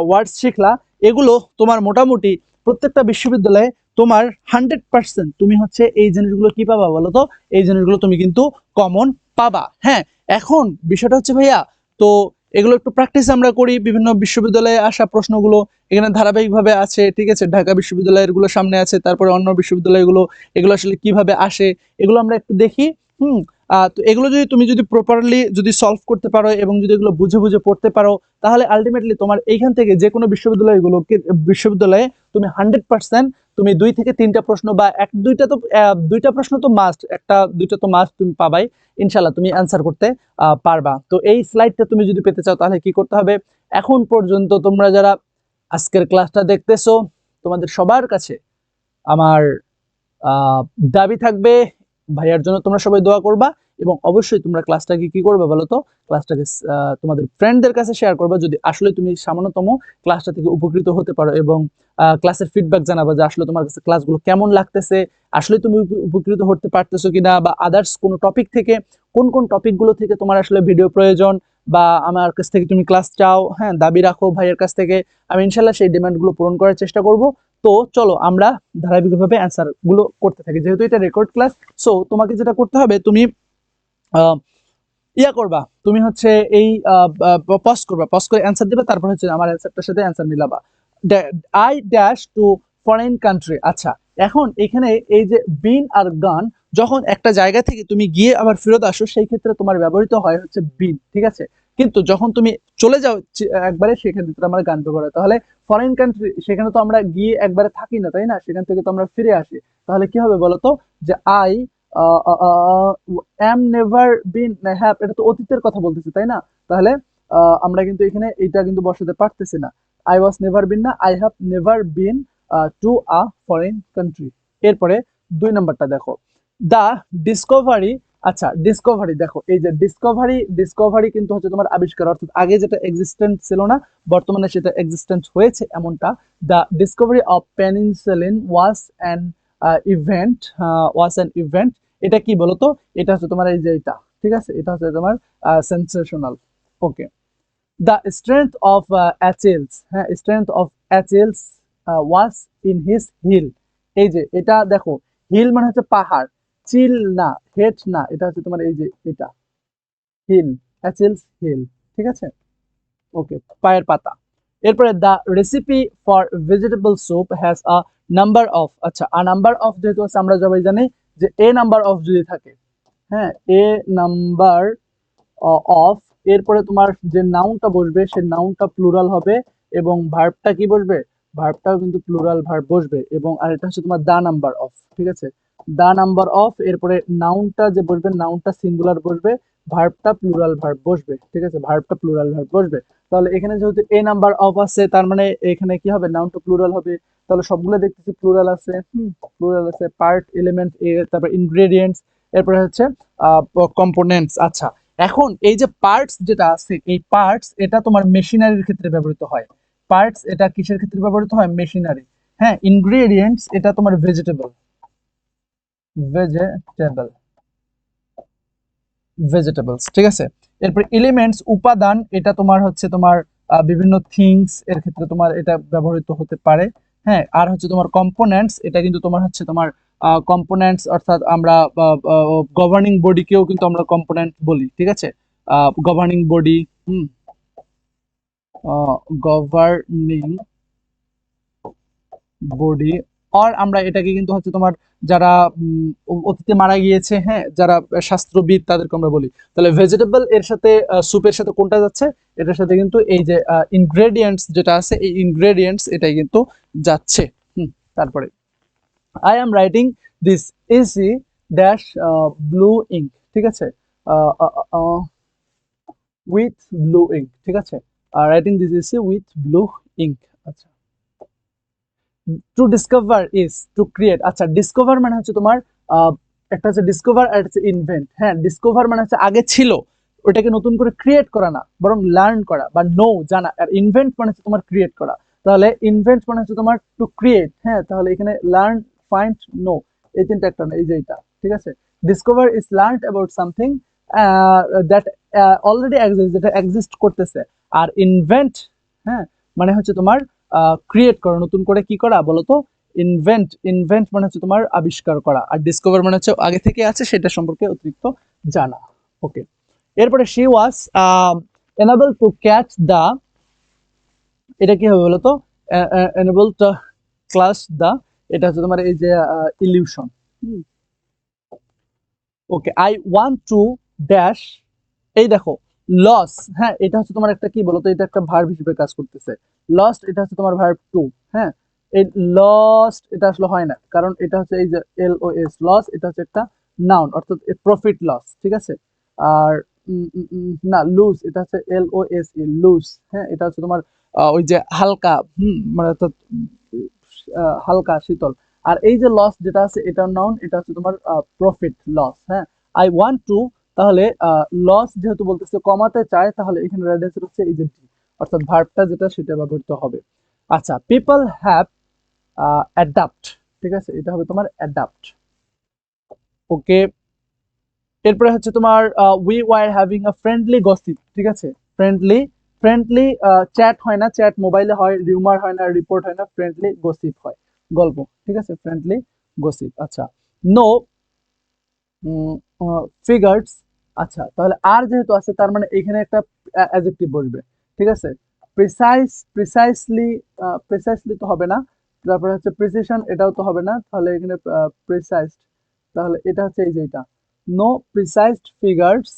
ওয়ার্ডস শিখলা, এগুলো তোমার মোটামুটি প্রত্যেকটা বিশ্ববিদ্যালয়ে তোমার 100% তুমি হচ্ছে এই জিনিসগুলো কি পাবা বলো তো, এই জিনিসগুলো তুমি কিন্তু কমন পাবা। হ্যাঁ, এখন বিষয়টা হচ্ছে ভাইয়া, তো এগুলো একটু প্র্যাকটিস আমরা করি, বিভিন্ন বিশ্ববিদ্যালয়ে আসা প্রশ্নগুলো এখানে ধারাবাহিকভাবে আছে, ঠিক আছে, ঢাকা বিশ্ববিদ্যালয়ের গুলো সামনে আছে, তারপরে অন্য বিশ্ববিদ্যালয়গুলো, এগুলো আসলে কিভাবে আসে এগুলো আমরা একটু দেখি। হুম। তো এগুলো যদি তুমি যদি প্রপারলি যদি সলভ করতে পারো, এবং যদি এগুলো বুঝে বুঝে পড়তে পারো, তাহলে আলটিমেটলি তোমার এইখান থেকে যে কোনো বিশ্ববিদ্যালয়গুলোকে, বিশ্ববিদ্যালয়ে তুমি 100% তুমি 2 থেকে 3টা প্রশ্ন বা এক দুইটা তো 2টা প্রশ্ন তো মাস্ট, একটা দুইটা তো মাস্ট তুমি পাবাই, ইনশাল্লাহ তুমি অ্যান্সার করতে পারবা। তো এই স্লাইডটা তুমি যদি পেতে চাও তাহলে কি করতে হবে, এখন পর্যন্ত তোমরা যারা আজকের ক্লাসটা দেখতেছো, তোমাদের সবার কাছে আমার দাবি থাকবে, ভাইয়ার জন্য তোমরা সবাই দোয়া করবা, এবং অবশ্যই তোমরা ক্লাসটাকে কি করবে বলো তো, ক্লাসটাকে তোমাদের ফ্রেন্ডদের কাছে শেয়ার করবা, যদি আসলে তুমি সামান্যতম ক্লাসটা থেকে উপকৃত হতে পারো, এবং ক্লাসের ফিডব্যাক জানাবা যে আসলে তোমার কাছে ক্লাসগুলো কেমন লাগতেছে, আসলে তুমি উপকৃত হতে পারতেছো কিনা, বা আদার্স কোনো টপিক থেকে কোন কোন টপিকগুলো থেকে তোমার আসলে ভিডিও প্রয়োজন, বা আমার কাছ থেকে তুমি ক্লাস চাও, হ্যাঁ, দাবি রাখো ভাইয়ের কাছ থেকে, আমি ইনশাল্লাহ সেই ডিমান্ডগুলো পূরণ করার চেষ্টা করব। তো চলো আমরা ধারাবাহিকভাবে অ্যান্সার গুলো করতে থাকি, যেহেতু এটা রেকর্ড ক্লাস। সো তোমাকে যেটা করতে হবে, তুমি ইয়া করবা, তুমি হচ্ছে এই পজ করবা, পজ করে অ্যান্সার দিবে, তারপর হচ্ছে আমার অ্যান্সারটার সাথে অ্যান্সার মিলাবা। I dash to foreign country. আচ্ছা, এখন এখানে এই যে বিন আর গান, যখন একটা জায়গা থেকে তুমি গিয়ে আবার ফেরত আসো, সেই ক্ষেত্রে তোমার ব্যবহৃত হয় হচ্ছে বিন, ঠিক আছে, কিন্তু যখন তুমি চলে যাও একবারে, সেক্ষেত্রে আমরা গান ব্যবহার হয়। তাহলে ফরেন কান্ট্রি, সেখানে তো আমরা গিয়ে একবারে থাকি না, তাই না, সেখান থেকে তো আমরা ফিরে আসি। তাহলে কি হবে বলতো, যে I am never been, have, এটা তো অতীতের কথা বলতেছি, তাই না, তাহলে আমরা কিন্তু এখানে এটা কিন্তু বসাতে পারতেছি না। আই ওয়াজ নেভার বিন না, I have never been to a foreign country. এরপরে 2 নাম্বারটা দেখো, দা ডিসকভারি। আচ্ছা, ডিসকভারি দেখো, এই যে ডিসকভারি, ডিসকভারি কিন্তু হচ্ছে তোমার আবিষ্কার, অর্থাৎ আগে যেটা এক্সিস্টেন্ট ছিল না, বর্তমানে সেটা এক্সিস্টেন্ট হয়েছে এমনটা। The discovery of penicillin was an event, was an event. এটা কি বলতো, এটা হচ্ছে তোমার এই যে এটা, ঠিক আছে, এটা হচ্ছে তোমার sensational. Okay, the strength of Achilles, হ্যাঁ strength of Achilles was in his heel. এই যে এটা দেখো, হিল মানে হচ্ছে পাহাড়, চিল না, হেড না, এটা হচ্ছে তোমার এই যে এটা হিল, অ্যাচেলস হিল, ঠিক আছে। ওকে, পায়ের পাতা। এরপরে the recipe for vegetable soup has a number of, আচ্ছা আ নাম্বার অফ যেহেতু আছে আমরা সবাই জানি যে এ নাম্বার অফ যদি থাকে, হ্যাঁ এ নাম্বার অফ, এরপরে তোমার যে নাউনটা বসবে সেই নাউনটা প্লুরাল হবে এবং ভার্বটা কি বসবে, ভার্বটাও কিন্তু প্লুরাল ভার্ব বসবে, এবং আর এটা হচ্ছে তোমার দা নাম্বার অফ, ঠিক আছে। দা নাম্বার অফ, এরপরে নাউনটা যে বসবে নাউনটা সিঙ্গুলার বসবে, ভার্বটা প্লুরাল ভার্ব বসবে, ঠিক আছে, ভার্বটা প্লুরাল ভার্ব বসবে। তাহলে এখানে যেহেতু এ নাম্বার অফ আছে তার মানে এখানে কি হবে, নাউনটা প্লুরাল হবে। তাহলে সবগুলো দেখতেছি প্লুরাল আছে, প্লুরাল আছে, পার্ট, এলিমেন্ট, তারপর ইনগ্রেডিয়েন্টস, এরপরে হচ্ছে কম্পোনেন্টস। আচ্ছা, এখন এই যে পার্টস যেটা আছে, এই পার্টস এটা তোমার মেশিনারির ক্ষেত্রে ব্যবহৃত হয়। পার্টস এটা কিসের ক্ষেত্রে ব্যবহৃত হয়, মেশিনারি। হ্যাঁ, ইনগ্রেডিয়েন্টস এটা তোমার ভেজিটেবল, ভেজিটেবল, ভেজিটেবলস, ঠিক আছে। এরপর এলিমেন্টস উপাদান, এটা তোমার হচ্ছে তোমার বিভিন্ন থিংস এর ক্ষেত্রে তোমার এটা ব্যবহৃত হতে পারে। হ্যাঁ, আর হচ্ছে তোমার কম্পোনেন্টস, এটা কিন্তু তোমার হচ্ছে তোমার কম্পোনেন্টস, অর্থাৎ আমরা গভর্নিং বডিকেও কিন্তু আমরা কম্পোনেন্ট বলি, ঠিক আছে। গভর্নিং বডি, গভর্নিং বডি, আর আমরা এটাকে কিন্তু হচ্ছে তোমার যারা অতীতে মারা গিয়েছে, হ্যাঁ যারা শাস্ত্রবিদ তাদেরকে আমরা বলি। তাহলে ভেজিটেবল এর সাথে স্যুপের সাথে কোনটা যাচ্ছে, এটার সাথে কিন্তু এই যে ইনগ্রেডিয়েন্টস যেটা আছে এই ইনগ্রেডিয়েন্টস এটাই কিন্তু যাচ্ছে। তারপরে I am writing this essay dash blue ink, ঠিক আছে, উইথ ব্লু ইঙ্ক, ঠিক আছে, writing this essay with blue ink. আচ্ছা, to discover is to create. আচ্ছা, ডিসকভার মানে হচ্ছে তোমার একটা হচ্ছে ডিসকভার আর হচ্ছে ইনভেন্ট। হ্যাঁ, ডিসকভার মানে হচ্ছে আগে ছিল ওটাকে নতুন করে ক্রিয়েট করা না, বরং লার্ন করা বা নো জানা, আর ইনভেন্ট মানে হচ্ছে তোমার ক্রিয়েট করা। তাহলে ইনভেন্ট মানে হচ্ছে তোমার টু ক্রিয়েট, হ্যাঁ তাহলে এখানে লার্ন, ফাইন্ড, নো, এই তিনটা একটা না, এই যে এটা, ঠিক আছে। Discover is learn about something that already exist, যেটা এক্সিস্ট করতেছে। আর ইনভেন্ট, হ্যাঁ মানে হচ্ছে তোমার ক্রিয়েট করা, নতুন করে কি করা বলতো, ইনভেন্ট। ইনভেন্ট মানে হচ্ছে তোমার আবিষ্কার করা, আর ডিসকভার মানে হচ্ছে আগে থেকে আছে সেটা সম্পর্কে অতিরিক্ত জানা। ওকে, এরপরে she was enable to catch the, এটা কি হবে বলতো, এনেবল টু ক্লাস দ্য, এটা হচ্ছে তোমার এই যে illusion. Okay, I want to dash, এই দেখো লস, হ্যাঁ এটা হচ্ছে তোমার একটা কি বলতো, এটা একটা ভার্ব হিসেবে কাজ করতেছে। লস্ট এটা হচ্ছে তোমার ভার্ব টু, হ্যাঁ এই লস্ট এটা আসলে হয় না, কারণ এটা হচ্ছে এই যে এল ও এস, লস এটা হচ্ছে একটা নাউন, অর্থাৎ প্রফিট লস, ঠিক আছে। আর না, লুজ এটা হচ্ছে এল ও এস ই, লুজ, হ্যাঁ এটা হচ্ছে তোমার ওই যে হালকা, মানে অর্থাৎ হালকা শীতল। আর এই যে লস যেটা আছে এটা নাউন, এটা হচ্ছে তোমার প্রফিট লস। হ্যাঁ, আই ওয়ান্ট টু, তাহলে লস যেহেতু বলতেছে কমাতে চায়, তাহলে এখানে রাইট অ্যান্সার হচ্ছে এই যে ডি, অর্থাৎ ভার্বটা যেটা সেটা ব্যবহৃত হবে। আচ্ছা, পিপল হ্যাভ অ্যাডাপ্ট, ঠিক আছে, এটা হবে তোমার অ্যাডাপ্ট। ওকে, এরপরে হচ্ছে তোমার we were having a friendly gossip, ঠিক আছে। ফ্রেন্ডলি, ফ্রেন্ডলি চ্যাট হয় না, চ্যাট মোবাইলে হয়, রিউমার হয় না, রিপোর্ট হয় না, ফ্রেন্ডলি গসিপ হয়, গল্প, ঠিক আছে, ফ্রেন্ডলি গসিপ। আচ্ছা, নো ফিগার্স, আচ্ছা তাহলে আর যেহেতু আছে তার মানে এখানে একটা অ্যাডজেক্টিভ বসবে, ঠিক আছে। প্রিসাইজ, প্রিসাইসলি, প্রিসাইসলি তো হবে না, তারপরে হচ্ছে প্রিসিশন, এটাও তো হবে না, তাহলে এখানে প্রিসাইজড, তাহলে এটা হচ্ছে এই যে এটা, no precised figures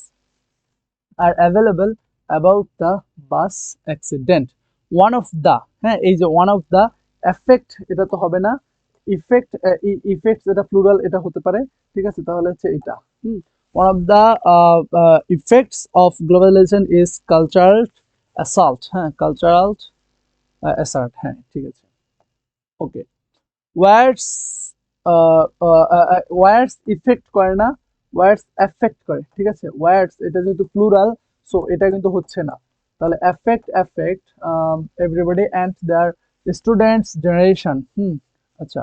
are available about the bus accident. One of the, হ্যাঁ এই যে ওয়ান অফ দ্য, এফেক্ট এটা তো হবে না, ইফেক্ট, ইফেক্টস এটা প্লুরাল, এটা হতে পারে, ঠিক আছে, তাহলে হচ্ছে এটা। One of the effects of globalisation is cultural assault, হ্যাঁ কালচারাল অ্যাসাল্ট, হ্যাঁ ঠিক আছে। ওকে, ওয়ার্ডস, ওয়ার্ডস ইফেক্ট করে না, ওয়ার্ডস এফেক্ট করে, ঠিক আছে। ওয়ার্ডস এটা যেহেতু প্লুরাল, সো এটা কিন্তু হচ্ছে না, তাহলে effect, effect everybody and their students generation. আচ্ছা,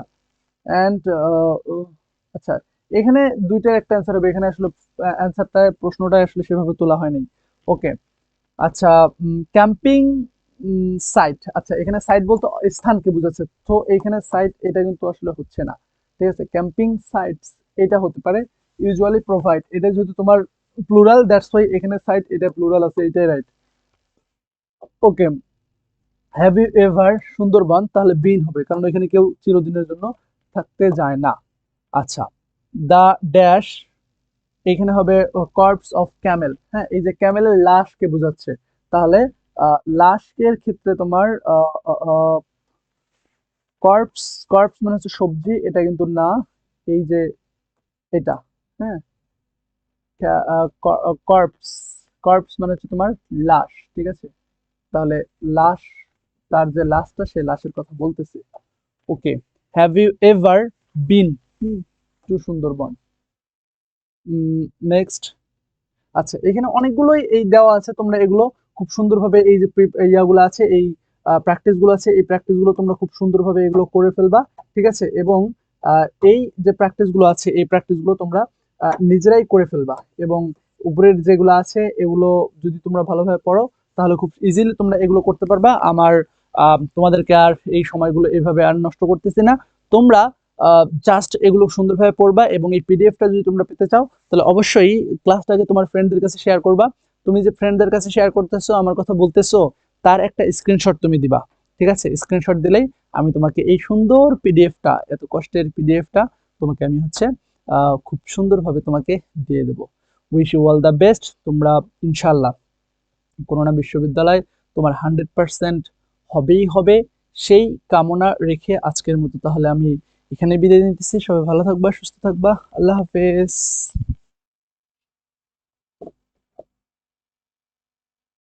অ্যান্ড আচ্ছা, এখানে দুইটার একটা অ্যান্সার হবে, এখানে আসলে অ্যান্সারটা প্রশ্নটা আসলে সেভাবে তোলা হয়নি। ওকে, আচ্ছা, ক্যাম্পিং সাইট, আচ্ছা এখানে সাইট বলতে স্থানকে বোঝাচ্ছে, তো এইখানে সাইট এটা কিন্তু আসলে হচ্ছে না। ঠিক আছে, ক্যাম্পিং সাইটস এটা হতে পারে। ইউজুয়ালি প্রোভাইড, এটা যদি তোমার প্লুরাল, দ্যাটস ওয়াই এখানে সাইট এটা প্লুরাল আছে, এটাই right. Okay, have you ever Sundarban, তাহলে বিন হবে, কারণ এখানে কেউ চিরদিনের জন্য থাকতে যায় না। আচ্ছা, দ্য ড্যাশ, এখানে হবে কর্পস অফ ক্যামেল। হ্যাঁ, এই যে ক্যামেলের লাশকে বোঝাচ্ছে, তাহলে লাশের ক্ষেত্রে তোমার কর্পস, কর্পস মানে হচ্ছে সবজি, এটা কিন্তু না। এই যে এটা, হ্যাঁ, কর্পস, কর্পস মানে হচ্ছে তোমার লাশ, ঠিক আছে। তাহলে লাশ, তার যে লাশটা, সে লাশের কথা বলতেছে। Okay, have you ever been to Sundarban. Next, আচ্ছা এখানে অনেকগুলোই এই দেওয়া আছে, তোমরা এগুলো খুব সুন্দরভাবে, এই যে ইয়াগুলো আছে, এই প্র্যাকটিস গুলো আছে, এই প্র্যাকটিস গুলো তোমরা খুব সুন্দরভাবে এগুলো করে ফেলবা, ঠিক আছে। এবং এই যে প্র্যাকটিস গুলো আছে, এই প্র্যাকটিস গুলো তোমরা নিজেরাই করে ফেলবা, এবং উপরের যেগুলো আছে এগুলো যদি তোমরা ভালোভাবে পড়ো, তাহলে খুব ইজিলি তোমরা এগুলো করতে পারবা। আমার তোমাদেরকে আর এই সময়গুলো এইভাবে আর নষ্ট করতেছি না। তোমরা জাস্ট এগুলো সুন্দরভাবে পড়বা, এবং এই পিডিএফটা যদি তোমরা পেতে চাও, তাহলে অবশ্যই ক্লাসটাকে তোমার ফ্রেন্ডদের কাছে শেয়ার করবা। তুমি যে ফ্রেন্ডদের কাছে শেয়ার করতেছো, আমার কথা বলতেছো, তার একটা স্ক্রিনশট তুমি দিবা, ঠিক আছে। স্ক্রিনশট দিলেই আমি তোমাকে এই সুন্দর পিডিএফটা, এত কষ্টের পিডিএফটা তোমাকে আমি হচ্ছে খুব সুন্দরভাবে তোমাকে দিয়ে দেবো। Wish you all the best. তোমরা ইনশাল্লাহ করোনা বিশ্ববিদ্যালয় তোমার 100% হবেই হবে, সেই কামনা রেখে আজকের মতো তাহলে আমি এখানে বিদায় নিতেছি। সবাই ভালো থাকবা, সুস্থ থাকবা, আল্লাহ হাফেজ।